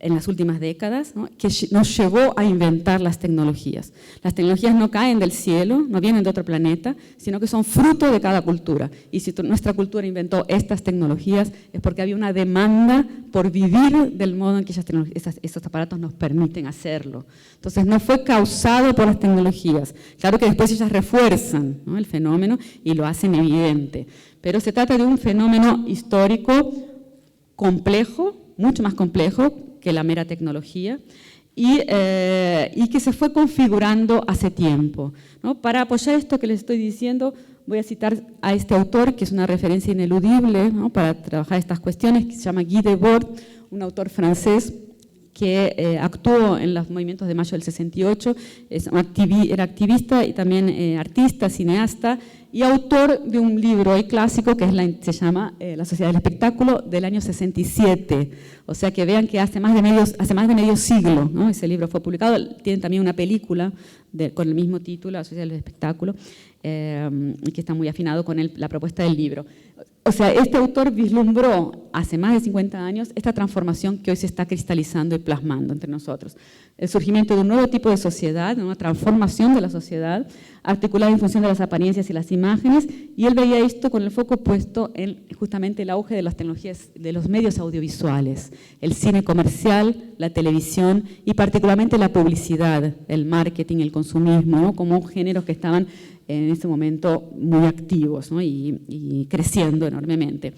Speaker 1: en las últimas décadas, ¿no? Que nos llevó a inventar las tecnologías. Las tecnologías no caen del cielo, no vienen de otro planeta, sino que son fruto de cada cultura. Y si nuestra cultura inventó estas tecnologías es porque había una demanda por vivir del modo en que esos aparatos nos permiten hacerlo. Entonces no fue causado por las tecnologías. Claro que después ellas refuerzan, ¿no? El fenómeno y lo hacen evidente. Pero se trata de un fenómeno histórico complejo, mucho más complejo que la mera tecnología, y que se fue configurando hace tiempo, ¿no? Para apoyar esto que les estoy diciendo, voy a citar a este autor, que es una referencia ineludible, ¿no? Para trabajar estas cuestiones, que se llama Guy Debord, un autor francés que actuó en los movimientos de mayo del 68, era activista y también artista, cineasta, y autor de un libro clásico que se llama La Sociedad del Espectáculo, del año 67. O sea que vean que hace más de medio siglo, ¿no? Ese libro fue publicado. Tienen también una película con el mismo título, La Sociedad del Espectáculo, que está muy afinado con la propuesta del libro. O sea, este autor vislumbró hace más de 50 años esta transformación que hoy se está cristalizando y plasmando entre nosotros. El surgimiento de un nuevo tipo de sociedad, una transformación de la sociedad, articulada en función de las apariencias y las imágenes, y él veía esto con el foco puesto en justamente el auge de las tecnologías, de los medios audiovisuales, el cine comercial, la televisión y particularmente la publicidad, el marketing, el consumismo, ¿no? Como géneros que estaban en ese momento muy activos, ¿no? y creciendo enormemente.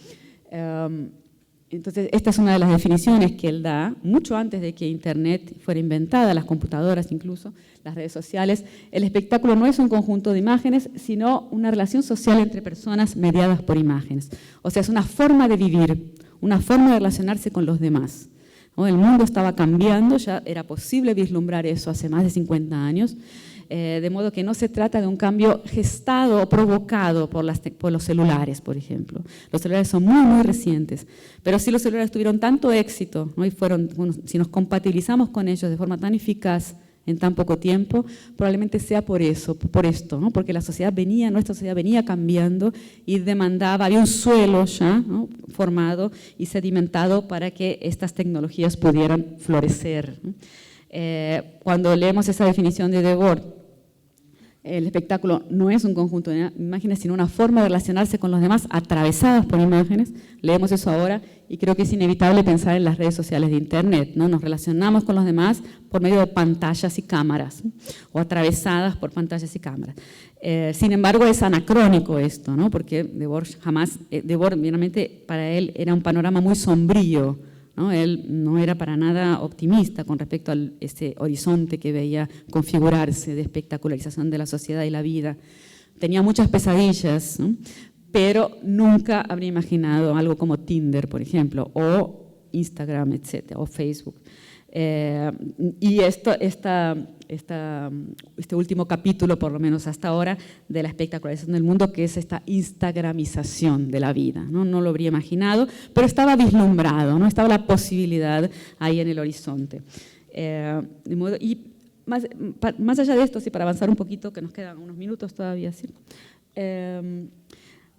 Speaker 1: Entonces, esta es una de las definiciones que él da, mucho antes de que Internet fuera inventada, las computadoras incluso, las redes sociales. El espectáculo no es un conjunto de imágenes, sino una relación social entre personas mediadas por imágenes. O sea, es una forma de vivir, una forma de relacionarse con los demás, ¿no? El mundo estaba cambiando, ya era posible vislumbrar eso hace más de 50 años, de modo que no se trata de un cambio gestado o provocado por los celulares, por ejemplo. Los celulares son muy, muy recientes, pero sí los celulares tuvieron tanto éxito, ¿no? Y si nos compatibilizamos con ellos de forma tan eficaz en tan poco tiempo, probablemente sea por eso, por esto, ¿no? Porque nuestra sociedad venía cambiando y demandaba, había un suelo ya, ¿no?, formado y sedimentado para que estas tecnologías pudieran florecer. Cuando leemos esa definición de Debord, el espectáculo no es un conjunto de imágenes, sino una forma de relacionarse con los demás atravesadas por imágenes. Leemos eso ahora y creo que es inevitable pensar en las redes sociales de Internet, ¿no? Nos relacionamos con los demás por medio de pantallas y cámaras, ¿no?, o atravesadas por pantallas y cámaras. Sin embargo, es anacrónico esto, ¿no?, porque Debord realmente para él era un panorama muy sombrío, ¿no? Él no era para nada optimista con respecto a ese horizonte que veía configurarse de espectacularización de la sociedad y la vida. Tenía muchas pesadillas, ¿no?, pero nunca habría imaginado algo como Tinder, por ejemplo, o Instagram, etcétera, o Facebook. Y este último capítulo, por lo menos hasta ahora, de la espectacularización del mundo, que es esta instagramización de la vida, ¿no? No lo habría imaginado, pero estaba vislumbrado, ¿no? Estaba la posibilidad ahí en el horizonte. Y más allá de esto, sí, para avanzar un poquito, que nos quedan unos minutos todavía, ¿sí?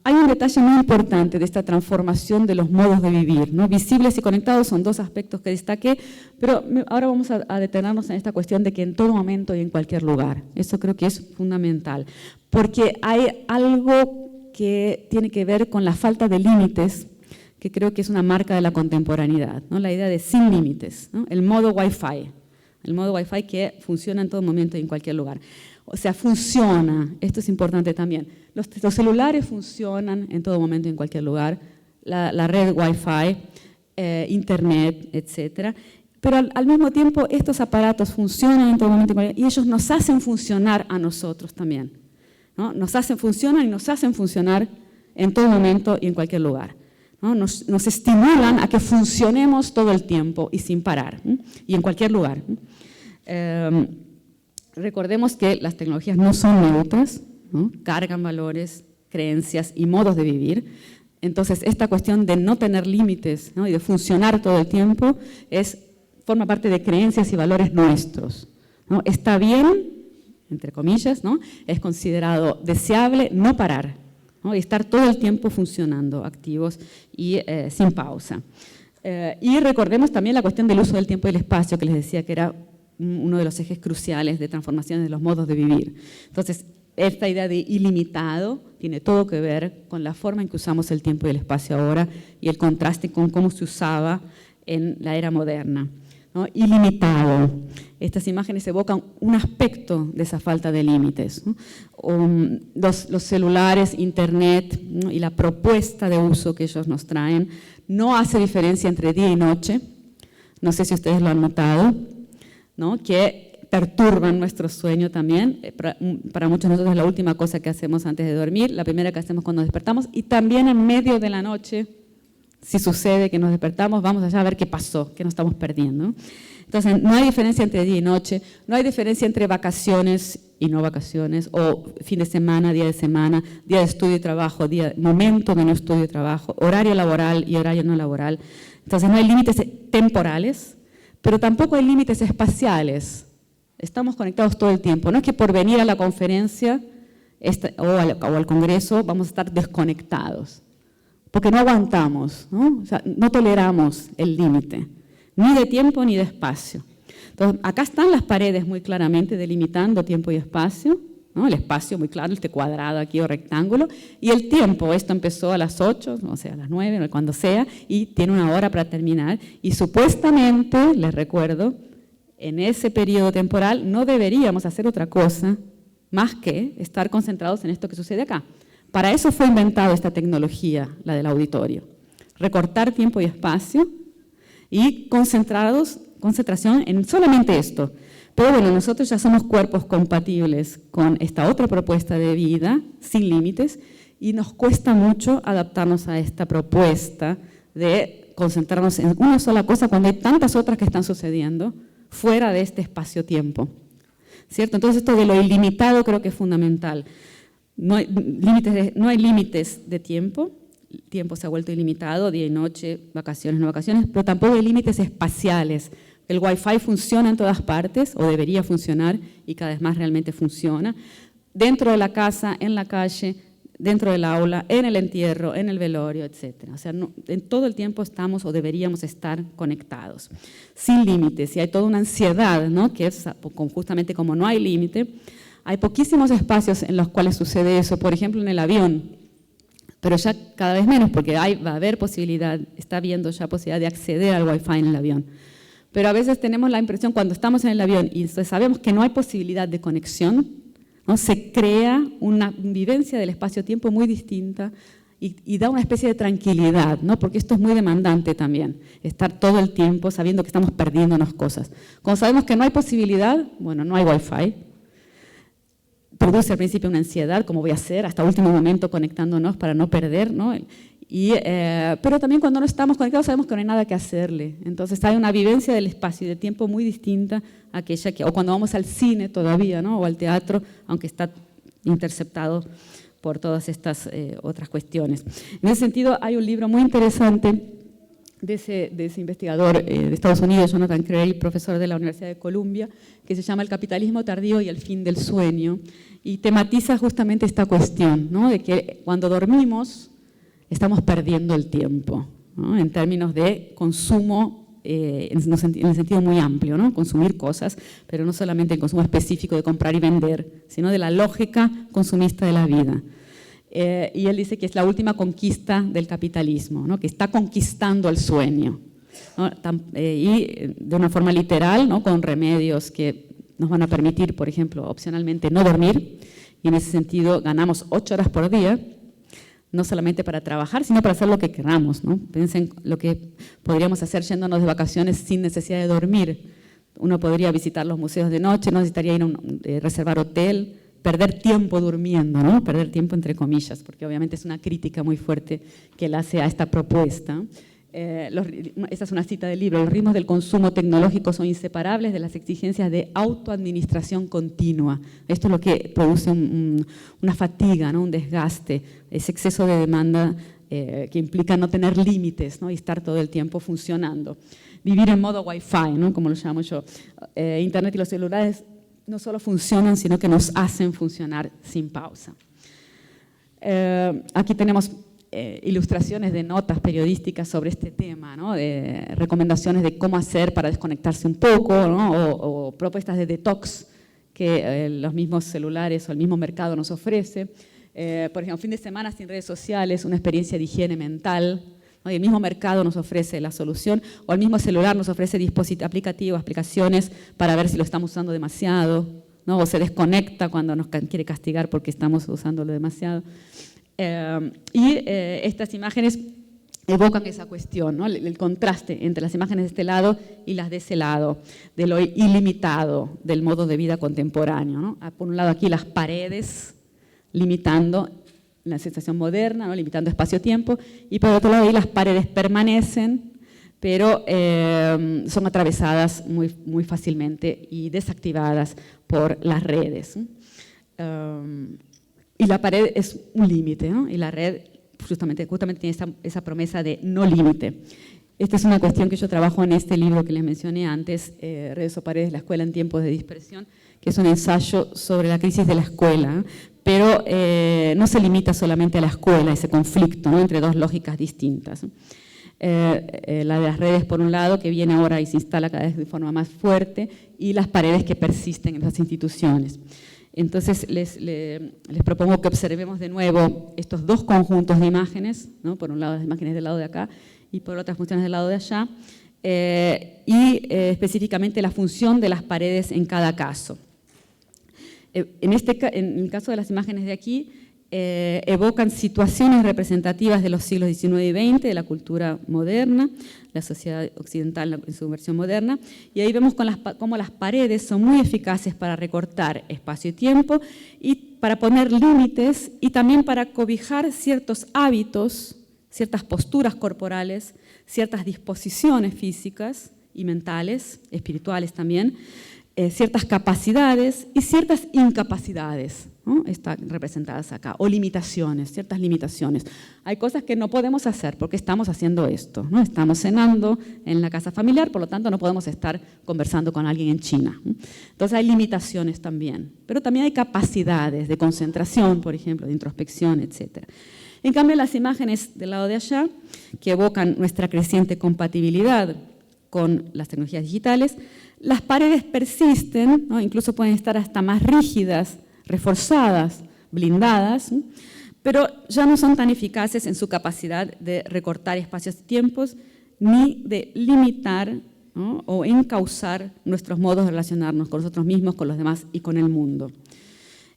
Speaker 1: Hay un detalle muy importante de esta transformación de los modos de vivir, ¿no? Visibles y conectados son dos aspectos que destaqué, pero ahora vamos a detenernos en esta cuestión de que en todo momento y en cualquier lugar. Eso creo que es fundamental, porque hay algo que tiene que ver con la falta de límites, que creo que es una marca de la contemporaneidad, ¿no? La idea de sin límites, ¿no? El modo Wi-Fi que funciona en todo momento y en cualquier lugar. O sea, funciona, esto es importante también. Los celulares funcionan en todo momento y en cualquier lugar, la red Wi-Fi, Internet, etcétera. Pero al mismo tiempo estos aparatos funcionan en todo momento y ellos nos hacen funcionar a nosotros también, ¿no? Funcionan y nos hacen funcionar en todo momento y en cualquier lugar, ¿no? Nos estimulan a que funcionemos todo el tiempo y sin parar, ¿sí?, y en cualquier lugar. Recordemos que las tecnologías no son neutras, ¿no?, cargan valores, creencias y modos de vivir. Entonces, esta cuestión de no tener límites, ¿no?, y de funcionar todo el tiempo forma parte de creencias y valores nuestros, ¿no? Está bien, entre comillas, ¿no?, es considerado deseable no parar, ¿no?, y estar todo el tiempo funcionando, activos y sin pausa. Y recordemos también la cuestión del uso del tiempo y el espacio, que les decía que era uno de los ejes cruciales de transformaciones de los modos de vivir. Entonces, esta idea de ilimitado tiene todo que ver con la forma en que usamos el tiempo y el espacio ahora y el contraste con cómo se usaba en la era moderna, ¿no? Ilimitado. Estas imágenes evocan un aspecto de esa falta de límites, ¿no? Los celulares, Internet, ¿no?, y la propuesta de uso que ellos nos traen no hace diferencia entre día y noche. No sé si ustedes lo han notado, ¿no?, que perturban nuestro sueño también. Para muchos de nosotros es la última cosa que hacemos antes de dormir, la primera que hacemos cuando despertamos, y también en medio de la noche, si sucede que nos despertamos, vamos allá a ver qué pasó, qué nos estamos perdiendo. Entonces, no hay diferencia entre día y noche, no hay diferencia entre vacaciones y no vacaciones, o fin de semana, día de estudio y trabajo, momento de no estudio y trabajo, horario laboral y horario no laboral. Entonces, no hay límites temporales, pero tampoco hay límites espaciales. Estamos conectados todo el tiempo. No es que por venir a la conferencia o al congreso vamos a estar desconectados, porque no aguantamos, ¿no? O sea, no toleramos el límite, ni de tiempo ni de espacio. Entonces, acá están las paredes muy claramente delimitando tiempo y espacio, ¿no? El espacio muy claro, este cuadrado aquí o rectángulo, y el tiempo, esto empezó a las 8, o sea, a las 9, cuando sea, y tiene una hora para terminar, y supuestamente, les recuerdo, en ese periodo temporal no deberíamos hacer otra cosa más que estar concentrados en esto que sucede acá. Para eso fue inventada esta tecnología, la del auditorio, recortar tiempo y espacio y concentración en solamente esto. Pero bueno, nosotros ya somos cuerpos compatibles con esta otra propuesta de vida, sin límites, y nos cuesta mucho adaptarnos a esta propuesta de concentrarnos en una sola cosa cuando hay tantas otras que están sucediendo fuera de este espacio-tiempo, ¿cierto? Entonces esto de lo ilimitado creo que es fundamental. No hay límites de tiempo, el tiempo se ha vuelto ilimitado, día y noche, vacaciones, no vacaciones, pero tampoco hay límites espaciales El Wi-Fi funciona en todas partes, o debería funcionar, y cada vez más realmente funciona. Dentro de la casa, en la calle, dentro del aula, en el entierro, en el velorio, etc. O sea, en todo el tiempo estamos o deberíamos estar conectados, sin límites. Y hay toda una ansiedad, ¿no? Que es justamente como no hay límite. Hay poquísimos espacios en los cuales sucede eso, por ejemplo en el avión, pero ya cada vez menos porque va a haber posibilidad, está habiendo ya posibilidad de acceder al Wi-Fi en el avión. Pero a veces tenemos la impresión cuando estamos en el avión y sabemos que no hay posibilidad de conexión, ¿no? Se crea una vivencia del espacio-tiempo muy distinta y da una especie de tranquilidad, ¿no? Porque esto es muy demandante también, estar todo el tiempo sabiendo que estamos perdiéndonos cosas. Cuando sabemos que no hay posibilidad, bueno, no hay Wi-Fi, produce al principio una ansiedad, ¿cómo voy a hacer? Hasta último momento conectándonos para no perder, ¿no? Pero también cuando no estamos conectados sabemos que no hay nada que hacerle. Entonces hay una vivencia del espacio y del tiempo muy distinta a aquella que, o cuando vamos al cine todavía, ¿no? O al teatro, aunque está interceptado por todas estas otras cuestiones. En ese sentido hay un libro muy interesante de ese investigador de Estados Unidos, Jonathan Cray, profesor de la Universidad de Columbia, que se llama El capitalismo tardío y el fin del sueño, y tematiza justamente esta cuestión, ¿no? De que cuando dormimos estamos perdiendo el tiempo, ¿no? En términos de consumo, en el sentido muy amplio, ¿no? Consumir cosas, pero no solamente el consumo específico de comprar y vender, sino de la lógica consumista de la vida. Y él dice que es la última conquista del capitalismo, ¿no? Que está conquistando el sueño, ¿no? Y de una forma literal, ¿no? Con remedios que nos van a permitir, por ejemplo, opcionalmente no dormir, y en ese sentido ganamos 8 horas por día, no solamente para trabajar, sino para hacer lo que queramos, ¿no? Piensen lo que podríamos hacer yéndonos de vacaciones sin necesidad de dormir. Uno podría visitar los museos de noche, no necesitaría ir a reservar hotel, perder tiempo durmiendo, ¿no? Perder tiempo entre comillas, porque obviamente es una crítica muy fuerte que él hace a esta propuesta. Esta es una cita del libro: los ritmos del consumo tecnológico son inseparables de las exigencias de autoadministración continua. Esto es lo que produce una fatiga, ¿no? Un desgaste, ese exceso de demanda que implica no tener límites, ¿no? Y estar todo el tiempo funcionando. Vivir en modo Wi-Fi, ¿no? Como lo llamo yo. Internet y los celulares no solo funcionan, sino que nos hacen funcionar sin pausa. Aquí tenemos ilustraciones de notas periodísticas sobre este tema, ¿no? De recomendaciones de cómo hacer para desconectarse un poco, ¿no? o propuestas de detox que los mismos celulares o el mismo mercado nos ofrece. Por ejemplo, fin de semana sin redes sociales, una experiencia de higiene mental, ¿no? Y el mismo mercado nos ofrece la solución, o el mismo celular nos ofrece aplicativos, aplicaciones para ver si lo estamos usando demasiado, ¿no? O se desconecta cuando nos quiere castigar porque estamos usándolo demasiado. Estas imágenes evocan esa cuestión, ¿no? El contraste entre las imágenes de este lado y las de ese lado, de lo ilimitado del modo de vida contemporáneo, ¿no? Por un lado aquí las paredes limitando la sensación moderna, ¿no? Limitando espacio-tiempo, y por otro lado ahí las paredes permanecen, pero son atravesadas muy fácilmente y desactivadas por las redes. Y la pared es un límite, ¿no? Y la red justamente tiene esa promesa de no límite. Esta es una cuestión que yo trabajo en este libro que les mencioné antes, Redes o Paredes, la escuela en tiempos de dispersión, que es un ensayo sobre la crisis de la escuela, pero no se limita solamente a la escuela, ese conflicto, ¿no? Entre dos lógicas distintas. La de las redes, por un lado, que viene ahora y se instala cada vez de forma más fuerte, y las paredes que persisten en las instituciones. Entonces, les propongo que observemos de nuevo estos dos conjuntos de imágenes, ¿no? Por un lado las imágenes del lado de acá y por otras funciones del lado de allá, específicamente la función de las paredes en cada caso. En el caso de las imágenes de aquí, evocan situaciones representativas de los siglos XIX y XX, de la cultura moderna, la sociedad occidental en su versión moderna, y ahí vemos cómo las paredes son muy eficaces para recortar espacio y tiempo, y para poner límites, y también para cobijar ciertos hábitos, ciertas posturas corporales, ciertas disposiciones físicas y mentales, espirituales también, ciertas capacidades y ciertas incapacidades. ¿no? Están representadas acá, o limitaciones, ciertas limitaciones. Hay cosas que no podemos hacer porque estamos haciendo esto, ¿no? Estamos cenando en la casa familiar, por lo tanto no podemos estar conversando con alguien en China. Entonces hay limitaciones también, pero también hay capacidades de concentración, por ejemplo, de introspección, etc. En cambio, las imágenes del lado de allá, que evocan nuestra creciente compatibilidad con las tecnologías digitales, las paredes persisten, ¿no? Incluso pueden estar hasta más rígidas, reforzadas, blindadas, ¿sí? Pero ya no son tan eficaces en su capacidad de recortar espacios y tiempos ni de limitar, ¿no? O encauzar nuestros modos de relacionarnos con nosotros mismos, con los demás y con el mundo.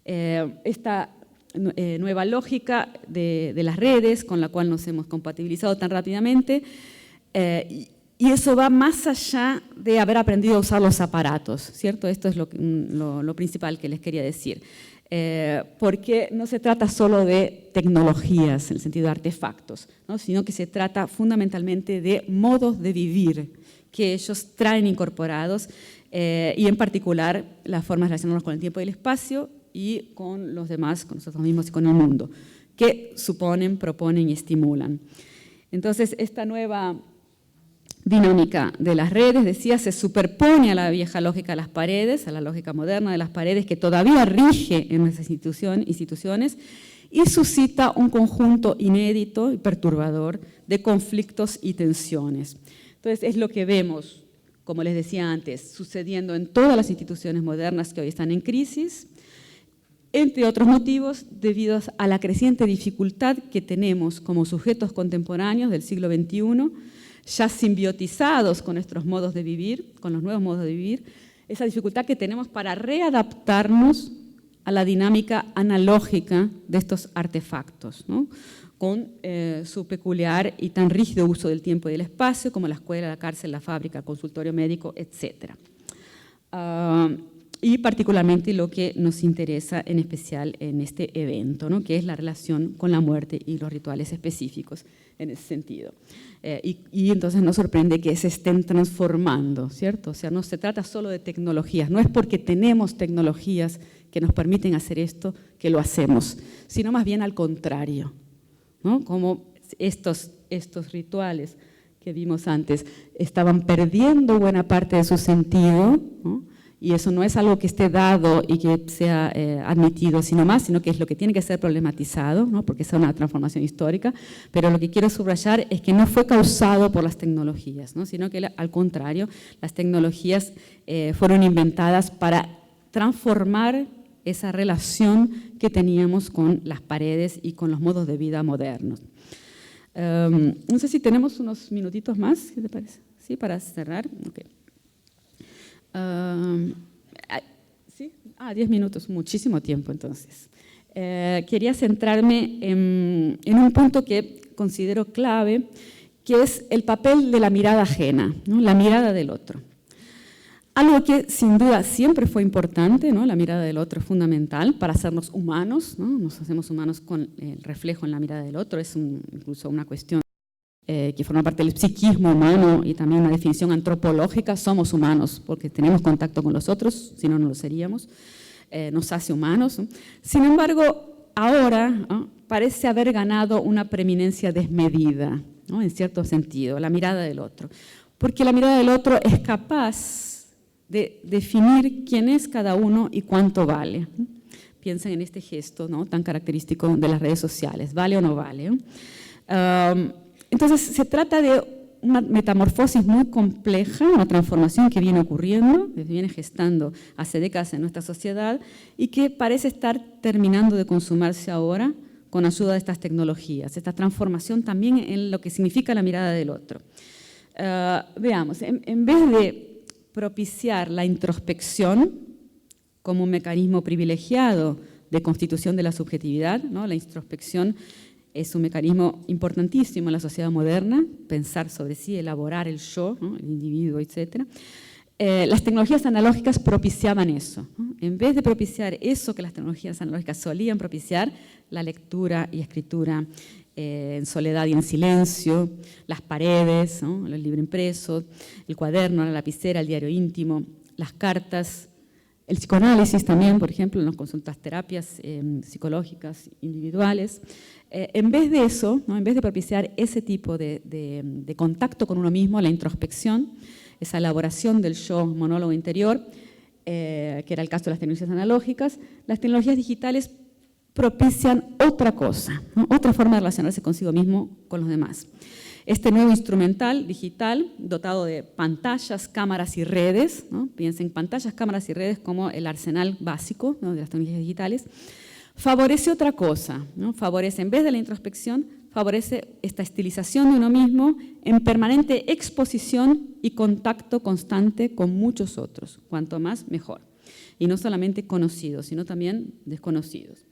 Speaker 1: Esta nueva lógica de las redes con la cual nos hemos compatibilizado tan rápidamente, y eso va más allá de haber aprendido a usar los aparatos, ¿cierto? Esto es lo principal que les quería decir. Porque no se trata solo de tecnologías, en el sentido de artefactos, ¿no? Sino que se trata fundamentalmente de modos de vivir que ellos traen incorporados, y en particular las formas de relacionarnos con el tiempo y el espacio y con los demás, con nosotros mismos y con el mundo, que suponen, proponen y estimulan. Entonces, esta nueva dinámica de las redes, decía, se superpone a la vieja lógica de las paredes, a la lógica moderna de las paredes que todavía rige en nuestras instituciones y suscita un conjunto inédito y perturbador de conflictos y tensiones. Entonces es lo que vemos, como les decía antes, sucediendo en todas las instituciones modernas que hoy están en crisis, entre otros motivos debido a la creciente dificultad que tenemos como sujetos contemporáneos del siglo XXI, ya simbiotizados con nuestros modos de vivir, con los nuevos modos de vivir, esa dificultad que tenemos para readaptarnos a la dinámica analógica de estos artefactos, ¿no? Con su peculiar y tan rígido uso del tiempo y del espacio, como la escuela, la cárcel, la fábrica, el consultorio médico, etc. Y particularmente lo que nos interesa en especial en este evento, ¿no? Que es la relación con la muerte y los rituales específicos en ese sentido. Y entonces nos sorprende que se estén transformando, ¿cierto? O sea, no se trata solo de tecnologías, no es porque tenemos tecnologías que nos permiten hacer esto que lo hacemos, sino más bien al contrario, ¿no? Como estos rituales que vimos antes estaban perdiendo buena parte de su sentido, ¿no? Y eso no es algo que esté dado y que sea admitido sino que es lo que tiene que ser problematizado, ¿no? Porque es una transformación histórica, pero lo que quiero subrayar es que no fue causado por las tecnologías, ¿no? Sino que al contrario, las tecnologías fueron inventadas para transformar esa relación que teníamos con las paredes y con los modos de vida modernos. No sé si tenemos unos minutitos más, ¿qué te parece? Sí, para cerrar. Okay. ¿Sí? 10 minutos, muchísimo tiempo entonces. Quería centrarme en un punto que considero clave, que es el papel de la mirada ajena, ¿no? La mirada del otro. Algo que sin duda siempre fue importante, ¿no? La mirada del otro es fundamental para hacernos humanos, ¿no? Nos hacemos humanos con el reflejo en la mirada del otro, es incluso una cuestión que forma parte del psiquismo humano y también una definición antropológica. Somos humanos porque tenemos contacto con los otros, si no, no lo seríamos, nos hace humanos, ¿no? Sin embargo, ahora, ¿no? Parece haber ganado una preeminencia desmedida, ¿no? En cierto sentido, la mirada del otro, porque la mirada del otro es capaz de definir quién es cada uno y cuánto vale. Piensen en este gesto, ¿no? Tan característico de las redes sociales, ¿vale o no vale? Entonces, se trata de una metamorfosis muy compleja, una transformación que viene ocurriendo, que viene gestando hace décadas en nuestra sociedad y que parece estar terminando de consumarse ahora con ayuda de estas tecnologías, esta transformación también en lo que significa la mirada del otro. Veamos, en vez de propiciar la introspección como un mecanismo privilegiado de constitución de la subjetividad, ¿no? La introspección es un mecanismo importantísimo en la sociedad moderna, pensar sobre sí, elaborar el yo, ¿no? El individuo, etc. Las tecnologías analógicas propiciaban eso, ¿no? En vez de propiciar eso que las tecnologías analógicas solían propiciar, la lectura y escritura en soledad y en silencio, las paredes, ¿no? El libro impreso, el cuaderno, la lapicera, el diario íntimo, las cartas, El psicoanálisis también, por ejemplo, en las consultas terapias psicológicas individuales. En vez de eso, ¿no? En vez de propiciar ese tipo de contacto con uno mismo, la introspección, esa elaboración del yo, monólogo interior, que era el caso de las tecnologías analógicas, las tecnologías digitales propician otra cosa, ¿no? Otra forma de relacionarse consigo mismo, con los demás. Este nuevo instrumental digital, dotado de pantallas, cámaras y redes, ¿no? Piensen en pantallas, cámaras y redes como el arsenal básico, ¿no? De las tecnologías digitales, favorece otra cosa, ¿no? Favorece, en vez de la introspección, favorece esta estilización de uno mismo en permanente exposición y contacto constante con muchos otros, cuanto más mejor. Y no solamente conocidos, sino también desconocidos.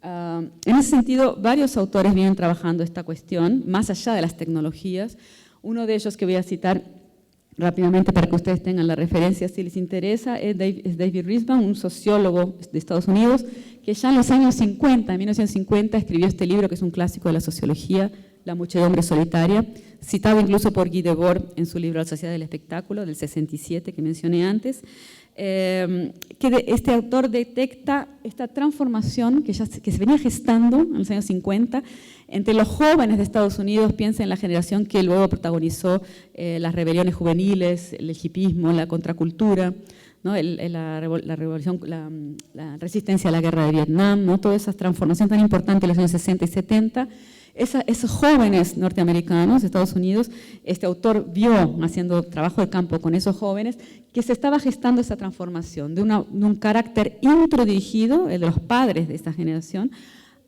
Speaker 1: En ese sentido, varios autores vienen trabajando esta cuestión, más allá de las tecnologías. Uno de ellos que voy a citar rápidamente para que ustedes tengan la referencia si les interesa, es David Riesman, un sociólogo de Estados Unidos, que ya en los años 50, en 1950, escribió este libro que es un clásico de la sociología, La muchedumbre solitaria, citado incluso por Guy Debord en su libro La sociedad del espectáculo, del 67, que mencioné antes, este autor detecta esta transformación que se venía gestando en los años 50 entre los jóvenes de Estados Unidos. Piensa en la generación que luego protagonizó las rebeliones juveniles, el hipismo, la contracultura, ¿no? la revolución, la resistencia a la guerra de Vietnam, ¿no? Toda esa transformación tan importante en los años 60 y 70. Esos jóvenes norteamericanos de Estados Unidos, este autor vio, haciendo trabajo de campo con esos jóvenes, que se estaba gestando esa transformación de un carácter introdirigido, el de los padres de esta generación,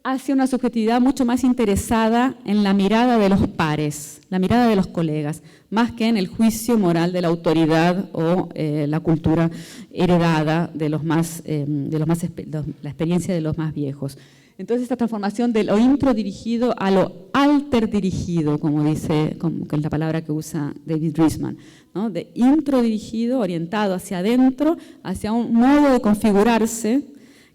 Speaker 1: hacia una subjetividad mucho más interesada en la mirada de los pares, la mirada de los colegas, más que en el juicio moral de la autoridad o la cultura heredada de la experiencia de los más viejos. Entonces, esta transformación de lo introdirigido a lo alterdirigido, como dice, que es la palabra que usa David Riesman, ¿no? De introdirigido, orientado hacia adentro, hacia un modo de configurarse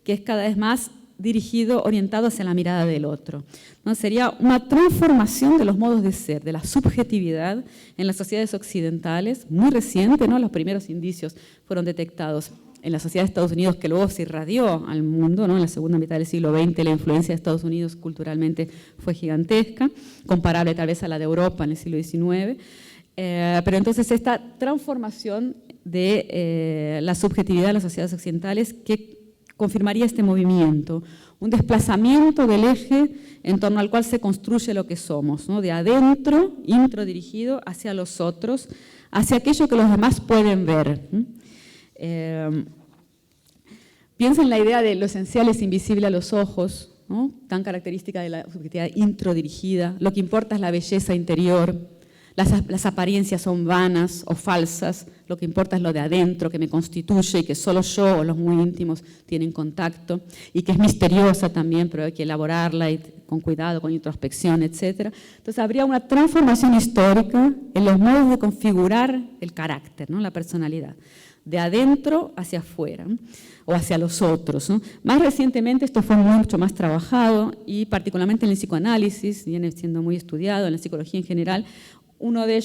Speaker 1: que es cada vez más dirigido, orientado hacia la mirada del otro, ¿no? Sería una transformación de los modos de ser, de la subjetividad en las sociedades occidentales, muy reciente, ¿no? Los primeros indicios fueron detectados en la sociedad de Estados Unidos, que luego se irradió al mundo, ¿no? En la segunda mitad del siglo XX, la influencia de Estados Unidos culturalmente fue gigantesca, comparable tal vez a la de Europa en el siglo XIX. Pero entonces esta transformación de la subjetividad de las sociedades occidentales que confirmaría este movimiento, un desplazamiento del eje en torno al cual se construye lo que somos, ¿no? De adentro, introdirigido, hacia los otros, hacia aquello que los demás pueden ver. Piensa en la idea de lo esencial es invisible a los ojos, ¿no? Tan característica de la subjetividad introdirigida. Lo que importa es la belleza interior, las apariencias son vanas o falsas, lo que importa es lo de adentro, que me constituye y que solo yo o los muy íntimos tienen contacto, y que es misteriosa también, pero hay que elaborarla y con cuidado, con introspección, etc. Entonces habría una transformación histórica en los modos de configurar el carácter, ¿no? La personalidad, de adentro hacia afuera, ¿no? O hacia los otros, ¿no? Más recientemente esto fue mucho más trabajado y particularmente en el psicoanálisis, viene siendo muy estudiado, en la psicología en general. Uno de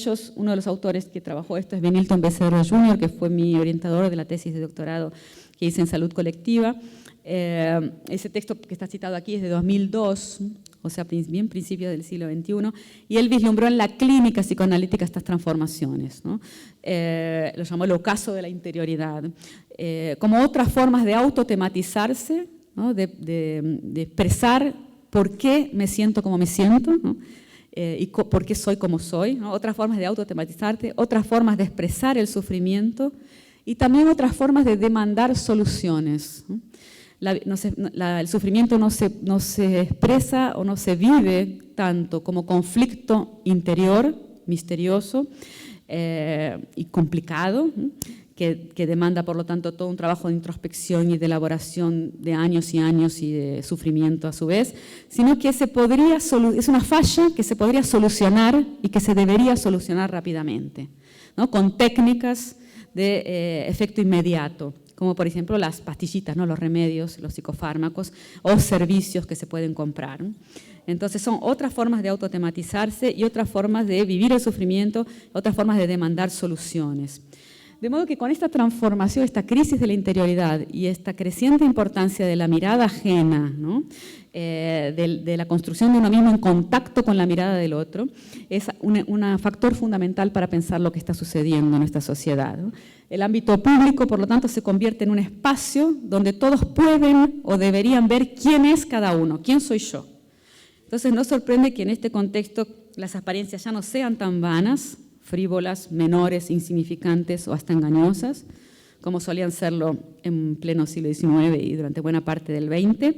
Speaker 1: los autores que trabajó esto es Benilton Becerra Jr., que fue mi orientador de la tesis de doctorado que hice en salud colectiva. Ese texto que está citado aquí es de 2002, o sea, bien principios del siglo XXI, y él vislumbró en la clínica psicoanalítica estas transformaciones, ¿no? Lo llamó el ocaso de la interioridad, como otras formas de autotematizarse, ¿no? de expresar por qué me siento como me siento, ¿no? Y por qué soy como soy, ¿no? Otras formas de autotematizarte, otras formas de expresar el sufrimiento y también otras formas de demandar soluciones, ¿no? El sufrimiento no se expresa o no se vive tanto como conflicto interior, misterioso y complicado, ¿no? Que demanda, por lo tanto, todo un trabajo de introspección y de elaboración de años y años y de sufrimiento a su vez, sino que es una falla que se podría solucionar y que se debería solucionar rápidamente, ¿no? Con técnicas de efecto inmediato, como por ejemplo las pastillitas, ¿no? Los remedios, los psicofármacos o servicios que se pueden comprar, ¿no? Entonces son otras formas de autotematizarse y otras formas de vivir el sufrimiento, otras formas de demandar soluciones. De modo que con esta transformación, esta crisis de la interioridad y esta creciente importancia de la mirada ajena, ¿no? De la construcción de uno mismo en contacto con la mirada del otro, es un factor fundamental para pensar lo que está sucediendo en nuestra sociedad, ¿no? El ámbito público, por lo tanto, se convierte en un espacio donde todos pueden o deberían ver quién es cada uno, quién soy yo. Entonces, no sorprende que en este contexto las apariencias ya no sean tan vanas, frívolas, menores, insignificantes o hasta engañosas, como solían serlo en pleno siglo XIX y durante buena parte del XX,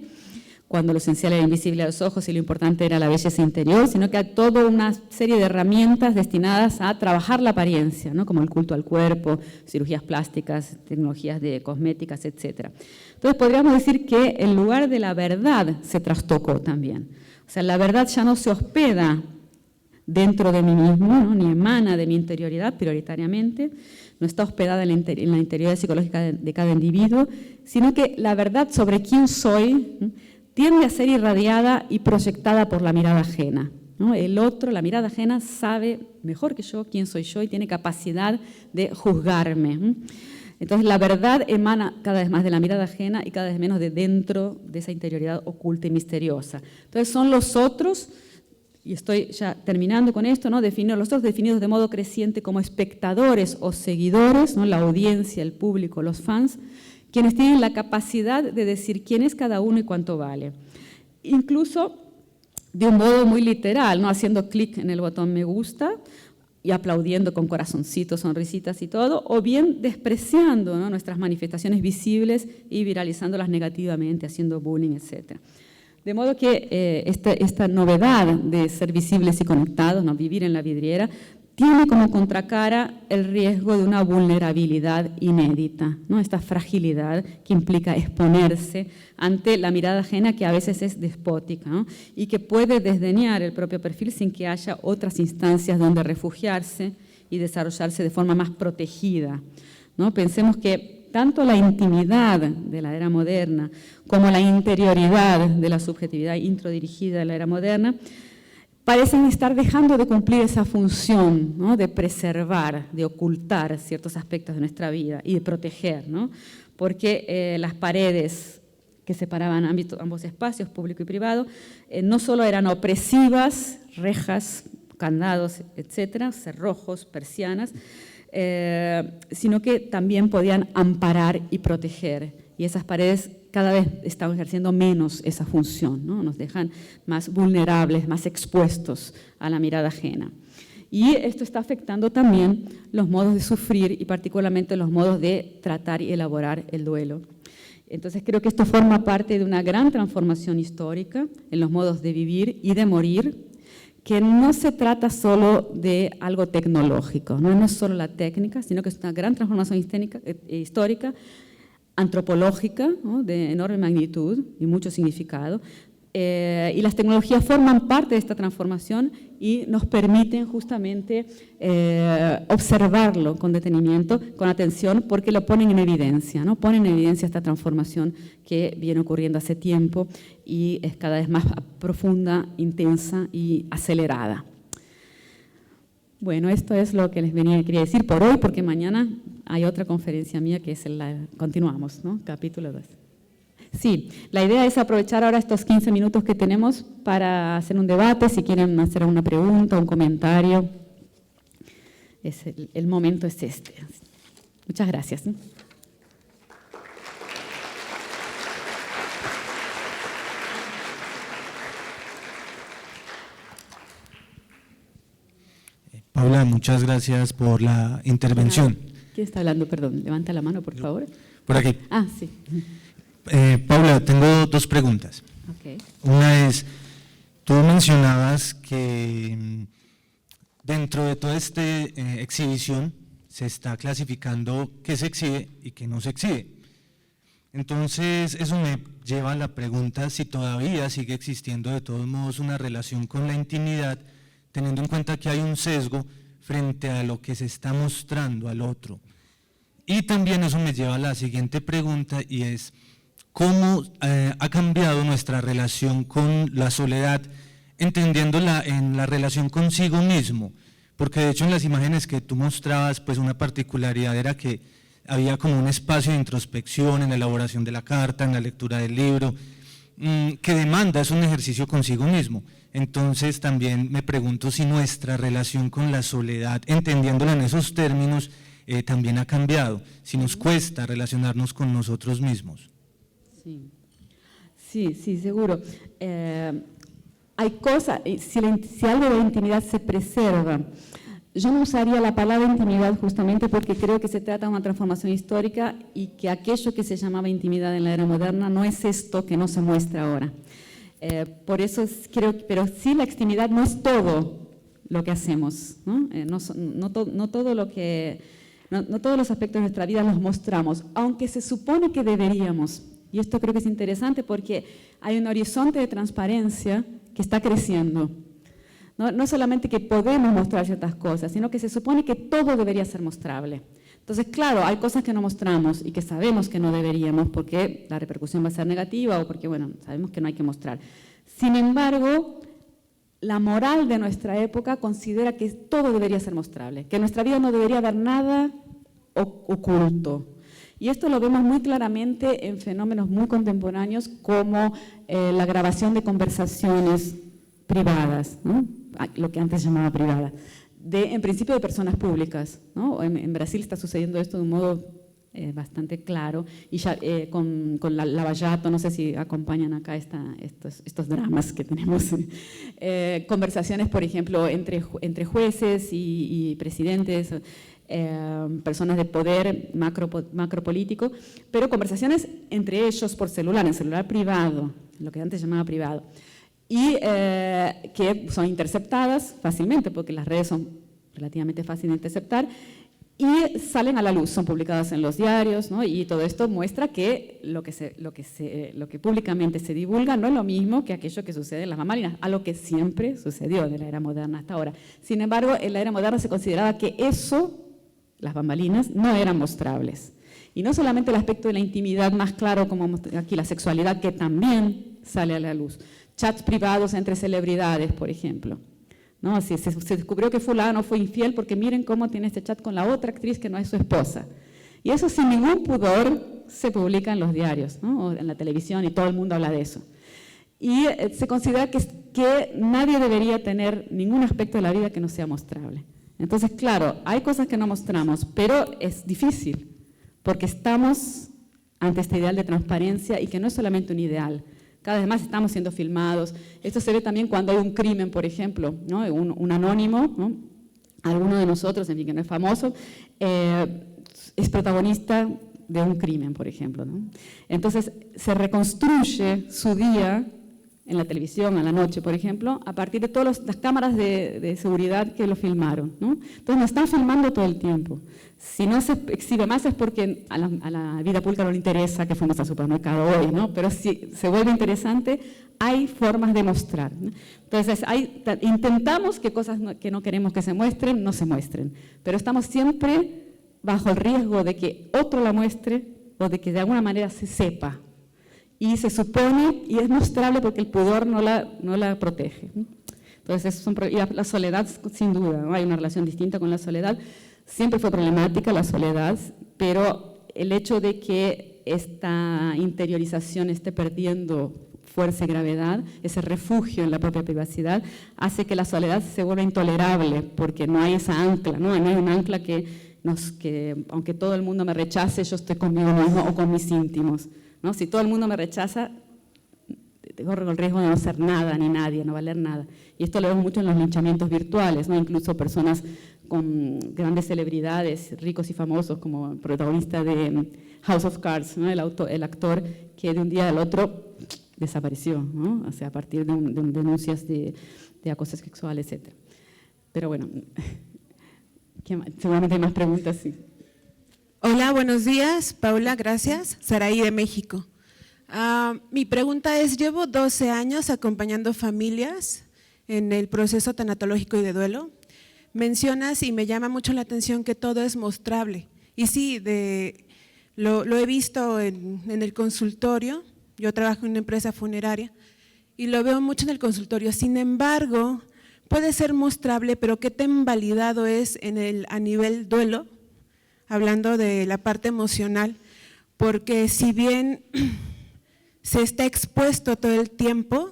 Speaker 1: cuando lo esencial era invisible a los ojos y lo importante era la belleza interior, sino que hay toda una serie de herramientas destinadas a trabajar la apariencia, ¿no? Como el culto al cuerpo, cirugías plásticas, tecnologías de cosméticas, etc. Entonces podríamos decir que el lugar de la verdad se trastocó también. O sea, la verdad ya no se hospeda dentro de mí mismo, ¿no? Ni emana de mi interioridad prioritariamente, no está hospedada en la interioridad psicológica de cada individuo, sino que la verdad sobre quién soy, ¿no? Tiende a ser irradiada y proyectada por la mirada ajena, ¿no? El otro, la mirada ajena, sabe mejor que yo quién soy yo y tiene capacidad de juzgarme, ¿no? Entonces la verdad emana cada vez más de la mirada ajena y cada vez menos de dentro de esa interioridad oculta y misteriosa. Entonces son los otros, y estoy ya terminando con esto, ¿no? Los otros definidos de modo creciente como espectadores o seguidores, ¿no? La audiencia, el público, los fans, quienes tienen la capacidad de decir quién es cada uno y cuánto vale. Incluso de un modo muy literal, ¿no? Haciendo clic en el botón me gusta y aplaudiendo con corazoncitos, sonrisitas y todo, o bien despreciando, ¿no? Nuestras manifestaciones visibles y viralizándolas negativamente, haciendo bullying, etc. De modo que esta novedad de ser visibles y conectados, ¿no? Vivir en la vidriera, tiene como contracara el riesgo de una vulnerabilidad inédita, ¿no? Esta fragilidad que implica exponerse ante la mirada ajena que a veces es despótica, ¿no? Y que puede desdeñar el propio perfil sin que haya otras instancias donde refugiarse y desarrollarse de forma más protegida, ¿no? Pensemos que tanto la intimidad de la era moderna como la interioridad de la subjetividad introdirigida de la era moderna parecen estar dejando de cumplir esa función, ¿no? De preservar, de ocultar ciertos aspectos de nuestra vida y de proteger, ¿no? Porque las paredes que separaban ambos espacios, público y privado, no solo eran opresivas, rejas, candados, etcétera, cerrojos, persianas, sino que también podían amparar y proteger. Y esas paredes cada vez están ejerciendo menos esa función, ¿no? Nos dejan más vulnerables, más expuestos a la mirada ajena. Y esto está afectando también los modos de sufrir y particularmente los modos de tratar y elaborar el duelo. Entonces creo que esto forma parte de una gran transformación histórica en los modos de vivir y de morir, que no se trata solo de algo tecnológico, no es solo la técnica, sino que es una gran transformación histórica, antropológica, ¿no? De enorme magnitud y mucho significado, y las tecnologías forman parte de esta transformación y nos permiten justamente observarlo con detenimiento, con atención, porque lo ponen en evidencia, ¿no? Ponen en evidencia esta transformación que viene ocurriendo hace tiempo y es cada vez más profunda, intensa y acelerada. Bueno, esto es lo que quería decir por hoy, porque mañana hay otra conferencia mía que es continuamos, ¿no? Capítulo 2. Sí, la idea es aprovechar ahora estos 15 minutos que tenemos para hacer un debate, si quieren hacer alguna pregunta, un comentario. El momento es este. Muchas gracias.
Speaker 2: Paula, muchas gracias por la intervención.
Speaker 1: ¿Quién está hablando? Perdón, levanta la mano, por favor.
Speaker 2: Por aquí.
Speaker 1: Ah, sí.
Speaker 2: Paula, tengo dos preguntas.
Speaker 1: Okay.
Speaker 2: Una es, tú mencionabas que dentro de toda esta exhibición se está clasificando qué se exhibe y qué no se exhibe. Entonces, eso me lleva a la pregunta si todavía sigue existiendo de todos modos una relación con la intimidad, teniendo en cuenta que hay un sesgo frente a lo que se está mostrando al otro. Y también eso me lleva a la siguiente pregunta y es, ¿cómo ha cambiado nuestra relación con la soledad, entendiéndola en la relación consigo mismo? porque de hecho en las imágenes que tú mostrabas, pues una particularidad era que había como un espacio de introspección en la elaboración de la carta, en la lectura del libro, que demanda, es un ejercicio consigo mismo. Entonces también me pregunto si nuestra relación con la soledad, entendiéndola en esos términos, también ha cambiado, si nos cuesta relacionarnos con nosotros mismos.
Speaker 1: Sí, seguro. Hay cosas, si algo de intimidad se preserva, yo no usaría la palabra intimidad justamente porque creo que se trata de una transformación histórica y que aquello que se llamaba intimidad en la era moderna no es esto que no se muestra ahora. Por eso creo, pero sí la intimidad no es todo lo que hacemos, ¿no? No todos los aspectos de nuestra vida los mostramos, aunque se supone que deberíamos. Y esto creo que es interesante porque hay un horizonte de transparencia que está creciendo. No solamente que podemos mostrar ciertas cosas, sino que se supone que todo debería ser mostrable. Entonces, claro, hay cosas que no mostramos y que sabemos que no deberíamos porque la repercusión va a ser negativa o porque, bueno, sabemos que no hay que mostrar. Sin embargo, la moral de nuestra época considera que todo debería ser mostrable, que en nuestra vida no debería haber nada oculto. Y esto lo vemos muy claramente en fenómenos muy contemporáneos como la grabación de conversaciones privadas, ¿no? Lo que antes llamaba privada, en principio de personas públicas, ¿no? En Brasil está sucediendo esto de un modo bastante claro, y ya, con la Lava Jato, no sé si acompañan acá estos dramas que tenemos, conversaciones, por ejemplo, entre jueces y presidentes, personas de poder macropolítico, pero conversaciones entre ellos por celular, en celular privado, lo que antes llamaba privado, y que son interceptadas fácilmente, porque las redes son relativamente fáciles de interceptar, y salen a la luz, son publicadas en los diarios, ¿no? Y todo esto muestra que lo que públicamente se divulga no es lo mismo que aquello que sucede en las bambalinas, a lo que siempre sucedió de la era moderna hasta ahora. Sin embargo, en la era moderna se consideraba que eso, las bambalinas, no eran mostrables. Y no solamente el aspecto de la intimidad más claro, como aquí la sexualidad, que también sale a la luz. Chats privados entre celebridades, por ejemplo. ¿No? Se descubrió que fulano fue infiel porque miren cómo tiene este chat con la otra actriz que no es su esposa. Y eso sin ningún pudor se publica en los diarios, ¿no? O en la televisión, y todo el mundo habla de eso. Y se considera que nadie debería tener ningún aspecto de la vida que no sea mostrable. Entonces, claro, hay cosas que no mostramos, pero es difícil, porque estamos ante este ideal de transparencia y que no es solamente un ideal. Cada vez más estamos siendo filmados. Esto se ve también cuando hay un crimen, por ejemplo, ¿no? Un anónimo, ¿no? Alguno de nosotros, en fin, que no es famoso, es protagonista de un crimen, por ejemplo, ¿no? Entonces, se reconstruye su día en la televisión, a la noche, por ejemplo, a partir de todas las cámaras de seguridad que lo filmaron, ¿no? Entonces, nos están filmando todo el tiempo. Si no se exhibe más es porque a la vida pública no le interesa que fuimos al supermercado hoy, ¿no? Pero si se vuelve interesante, hay formas de mostrar, ¿no? Entonces, intentamos que cosas que no queremos que se muestren, no se muestren, pero estamos siempre bajo el riesgo de que otro la muestre o de que de alguna manera se sepa. Y se supone, y es mostrable porque el pudor no la protege, ¿no? Entonces, y la soledad, sin duda, ¿no? Hay una relación distinta con la soledad. Siempre fue problemática la soledad, pero el hecho de que esta interiorización esté perdiendo fuerza y gravedad, ese refugio en la propia privacidad, hace que la soledad se vuelva intolerable, porque no hay esa ancla, ¿no? No hay un ancla que aunque todo el mundo me rechace, yo estoy conmigo mismo o con mis íntimos, ¿no? Si todo el mundo me rechaza, corro el riesgo de no ser nada ni nadie, no valer nada. Y esto lo vemos mucho en los linchamientos virtuales, ¿no? Incluso personas con grandes celebridades, ricos y famosos, como el protagonista de House of Cards, ¿no? el actor que de un día al otro desapareció, ¿no? O sea, a partir de denuncias de acoso sexual, etc. Pero bueno, seguramente hay más preguntas, sí.
Speaker 3: Hola, buenos días, Paula, gracias. Saraí de México. Mi pregunta es, llevo 12 años acompañando familias en el proceso tanatológico y de duelo. Mencionas, y me llama mucho la atención, que todo es mostrable. Y sí, lo he visto en el consultorio. Yo trabajo en una empresa funeraria y lo veo mucho en el consultorio. Sin embargo, puede ser mostrable, pero qué tan validado es a nivel duelo, hablando de la parte emocional, porque si bien se está expuesto todo el tiempo,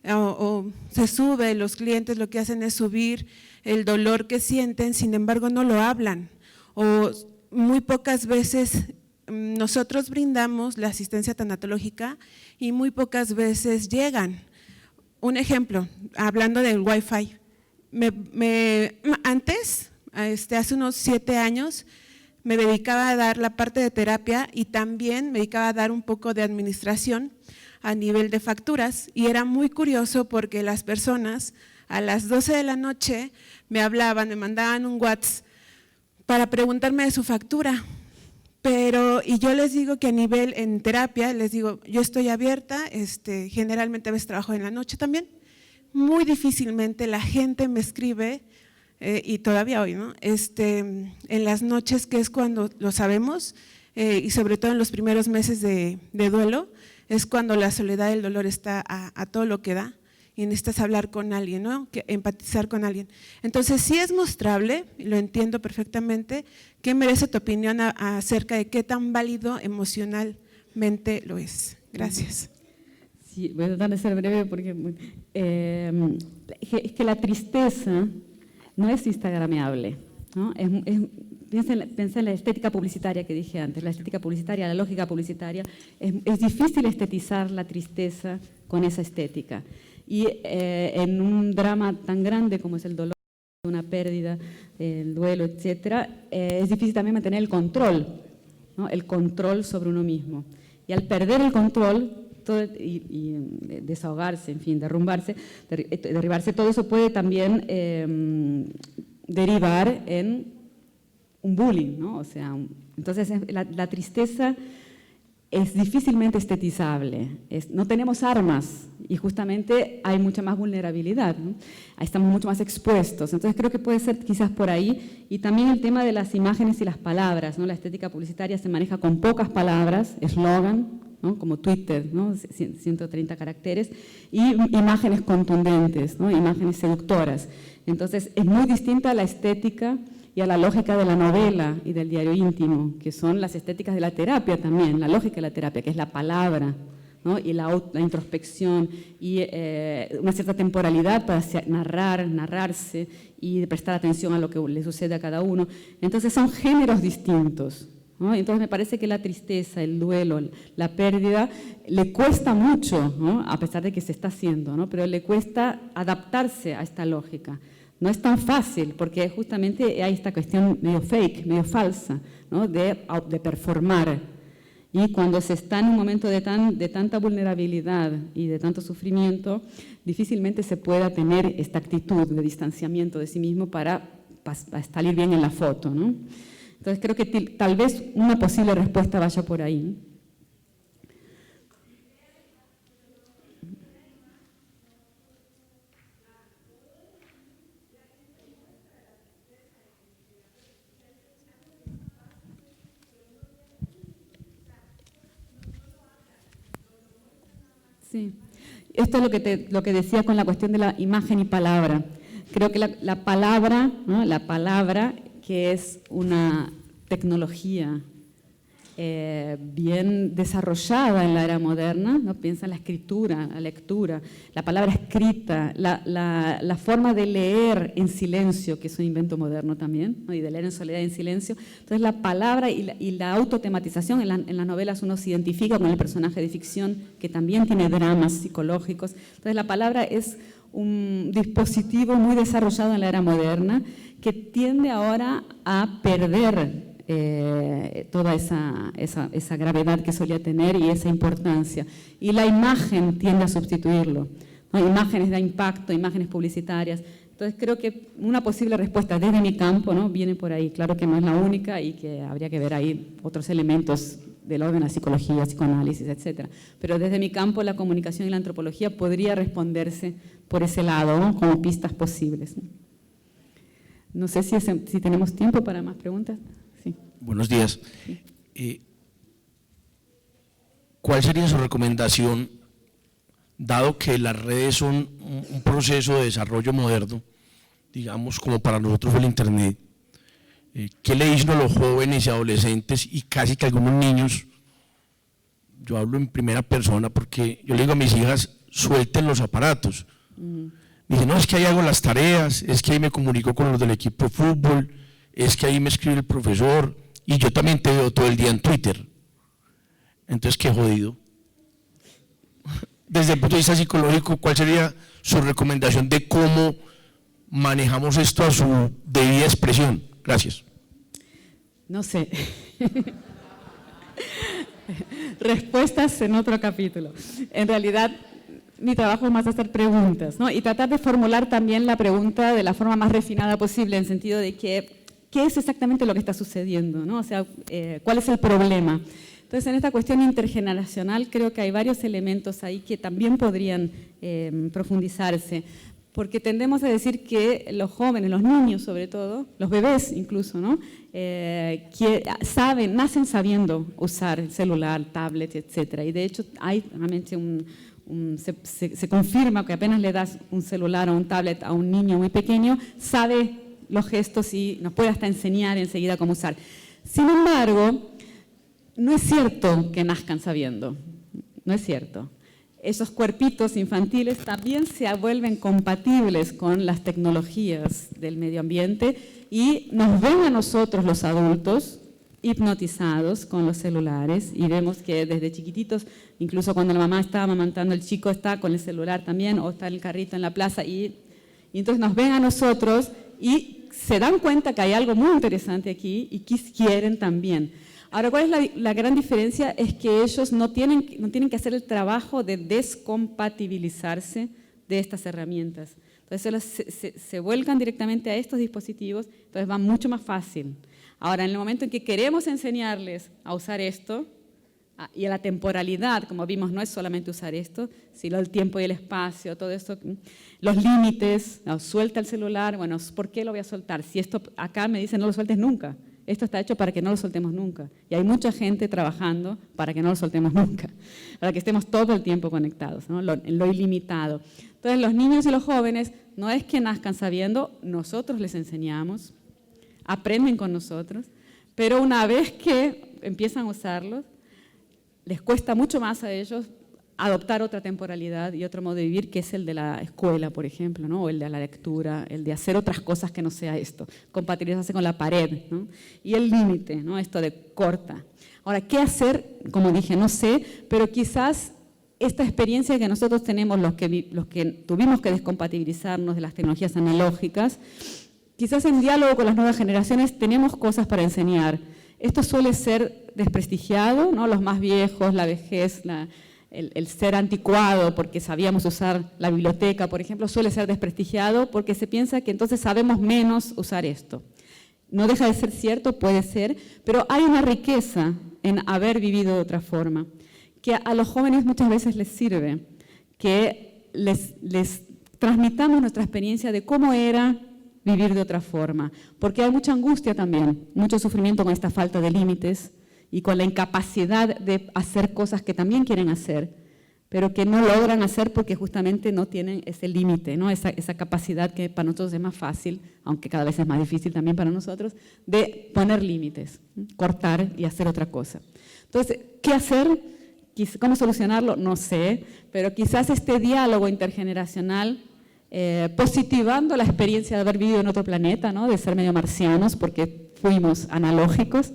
Speaker 3: o se sube, los clientes lo que hacen es subir el dolor que sienten, sin embargo no lo hablan, o muy pocas veces nosotros brindamos la asistencia tanatológica y muy pocas veces llegan. Un ejemplo, hablando del Wi-Fi, antes, hace unos 7 años, me dedicaba a dar la parte de terapia y también me dedicaba a dar un poco de administración a nivel de facturas, y era muy curioso porque las personas a las 12 de la noche me hablaban, me mandaban un WhatsApp para preguntarme de su factura, y yo les digo que a nivel en terapia, les digo, yo estoy abierta, generalmente a veces trabajo en la noche también, muy difícilmente la gente me escribe, y todavía hoy, ¿no? En las noches, que es cuando lo sabemos, y sobre todo en los primeros meses de duelo, es cuando la soledad y el dolor está a todo lo que da y necesitas hablar con alguien, ¿no? Empatizar con alguien. Entonces sí es mostrable, lo entiendo perfectamente. ¿Qué merece tu opinión acerca de qué tan válido emocionalmente lo es? Gracias.
Speaker 1: Sí, voy a tratar de ser breve porque es que la tristeza no es instagrameable, ¿no? Piensa en la estética publicitaria que dije antes, la estética publicitaria, la lógica publicitaria, es difícil estetizar la tristeza con esa estética. Y en un drama tan grande como es el dolor, una pérdida, el duelo, etcétera, es difícil también mantener el control, ¿no? El control sobre uno mismo. Y al perder el control y desahogarse, en fin, derribarse, todo eso puede también derivar en un bullying, ¿no? O sea, entonces la tristeza es difícilmente estetizable, no tenemos armas y justamente hay mucha más vulnerabilidad, ¿no? Estamos mucho más expuestos, entonces creo que puede ser quizás por ahí. Y también el tema de las imágenes y las palabras, ¿no? La estética publicitaria se maneja con pocas palabras, eslogan, ¿no? Como Twitter, ¿no? 130 caracteres, y imágenes contundentes, ¿no? Imágenes seductoras. Entonces es muy distinta a la estética y a la lógica de la novela y del diario íntimo, que son las estéticas de la terapia también, la lógica de la terapia, que es la palabra, ¿no? Y la introspección y una cierta temporalidad para narrarse y prestar atención a lo que le sucede a cada uno. Entonces son géneros distintos, ¿no? Entonces me parece que la tristeza, el duelo, la pérdida, le cuesta mucho, ¿no? A pesar de que se está haciendo, ¿no? Pero le cuesta adaptarse a esta lógica. No es tan fácil, porque justamente hay esta cuestión medio fake, medio falsa, ¿no? de performar. Y cuando se está en un momento de tanta vulnerabilidad y de tanto sufrimiento, difícilmente se pueda tener esta actitud de distanciamiento de sí mismo para salir bien en la foto, ¿no? Entonces creo que tal vez una posible respuesta vaya por ahí. Sí, esto es lo que decía con la cuestión de la imagen y palabra. Creo que la palabra, ¿no? La palabra, que es una tecnología bien desarrollada en la era moderna, ¿no? Piensa en la escritura, la lectura, la palabra escrita, la forma de leer en silencio, que es un invento moderno también, ¿no? Y de leer en soledad y en silencio. Entonces la palabra y la autotematización, en las novelas uno se identifica con el personaje de ficción que también tiene dramas psicológicos. Entonces la palabra es un dispositivo muy desarrollado en la era moderna que tiende ahora a perder toda esa gravedad que solía tener y esa importancia. Y la imagen tiende a sustituirlo, ¿no? Imágenes de impacto, imágenes publicitarias. Entonces creo que una posible respuesta desde mi campo, ¿no? Viene por ahí. Claro que no es la única y que habría que ver ahí otros elementos del orden de la psicología, psicoanálisis, etc. Pero desde mi campo la comunicación y la antropología podría responderse por ese lado, ¿no? Como pistas posibles. No sé si tenemos tiempo para más preguntas. Sí.
Speaker 4: Buenos días. ¿Cuál sería su recomendación dado que las redes son un proceso de desarrollo moderno, digamos como para nosotros el Internet, ¿qué le dicen a los jóvenes y adolescentes y casi que algunos niños? Yo hablo en primera persona porque yo le digo a mis hijas, suelten los aparatos. Me dicen, no, es que ahí hago las tareas, es que ahí me comunico con los del equipo de fútbol, es que ahí me escribe el profesor, y yo también te veo todo el día en Twitter. Entonces, qué jodido. Desde el punto de vista psicológico, ¿cuál sería su recomendación de cómo manejamos esto a su debida expresión? Gracias.
Speaker 1: No sé. Respuestas en otro capítulo. En realidad, mi trabajo es más hacer preguntas, ¿no? Y tratar de formular también la pregunta de la forma más refinada posible, en sentido de que, ¿qué es exactamente lo que está sucediendo, ¿no? O sea, ¿cuál es el problema? Entonces, en esta cuestión intergeneracional creo que hay varios elementos ahí que también podrían profundizarse, porque tendemos a decir que los jóvenes, los niños sobre todo, los bebés incluso, ¿no? Que nacen sabiendo usar el celular, tablet, etcétera. Y de hecho hay realmente se confirma que apenas le das un celular o un tablet a un niño muy pequeño, sabe los gestos y nos puede hasta enseñar enseguida cómo usar. Sin embargo, no es cierto que nazcan sabiendo, no es cierto. Esos cuerpitos infantiles también se vuelven compatibles con las tecnologías del medio ambiente y nos ven a nosotros los adultos hipnotizados con los celulares y vemos que desde chiquititos, incluso cuando la mamá está amamantando, el chico está con el celular también o está en el carrito en la plaza y entonces nos ven a nosotros y se dan cuenta que hay algo muy interesante aquí y quieren también. Ahora, ¿cuál es la gran diferencia? Es que ellos no tienen que hacer el trabajo de descompatibilizarse de estas herramientas. Entonces, se vuelcan directamente a estos dispositivos, entonces va mucho más fácil. Ahora, en el momento en que queremos enseñarles a usar esto, y a la temporalidad, como vimos, no es solamente usar esto, sino el tiempo y el espacio, todo esto, los límites, suelta el celular, bueno, ¿por qué lo voy a soltar? Si esto acá me dicen no lo sueltes nunca. Esto está hecho para que no lo soltemos nunca. Y hay mucha gente trabajando para que no lo soltemos nunca, para que estemos todo el tiempo conectados, ¿no? En lo ilimitado. Entonces, los niños y los jóvenes no es que nazcan sabiendo, nosotros les enseñamos, aprenden con nosotros, pero una vez que empiezan a usarlos, les cuesta mucho más a ellos adoptar otra temporalidad y otro modo de vivir, que es el de la escuela, por ejemplo, ¿no? O el de la lectura, el de hacer otras cosas que no sea esto, compatibilizarse con la pared, ¿no? Y el límite, ¿no? Esto de corta. Ahora, ¿qué hacer? Como dije, no sé, pero quizás esta experiencia que nosotros tenemos, los que tuvimos que descompatibilizarnos de las tecnologías analógicas, quizás en diálogo con las nuevas generaciones tenemos cosas para enseñar. Esto suele ser desprestigiado, ¿no? Los más viejos, la vejez, el ser anticuado porque sabíamos usar la biblioteca, por ejemplo, suele ser desprestigiado porque se piensa que entonces sabemos menos usar esto. No deja de ser cierto, puede ser, pero hay una riqueza en haber vivido de otra forma, que a los jóvenes muchas veces les sirve, que les transmitamos nuestra experiencia de cómo era vivir de otra forma, porque hay mucha angustia también, mucho sufrimiento con esta falta de límites, y con la incapacidad de hacer cosas que también quieren hacer, pero que no logran hacer porque justamente no tienen ese límite, ¿no? Esa capacidad que para nosotros es más fácil, aunque cada vez es más difícil también para nosotros, de poner límites, cortar y hacer otra cosa. Entonces, ¿qué hacer? ¿Cómo solucionarlo? No sé, pero quizás este diálogo intergeneracional, positivando la experiencia de haber vivido en otro planeta, ¿no? De ser medio marcianos porque fuimos analógicos,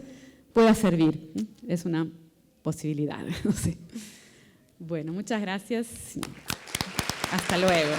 Speaker 1: pueda servir. Es una posibilidad. No sé. Bueno, muchas gracias. Hasta luego.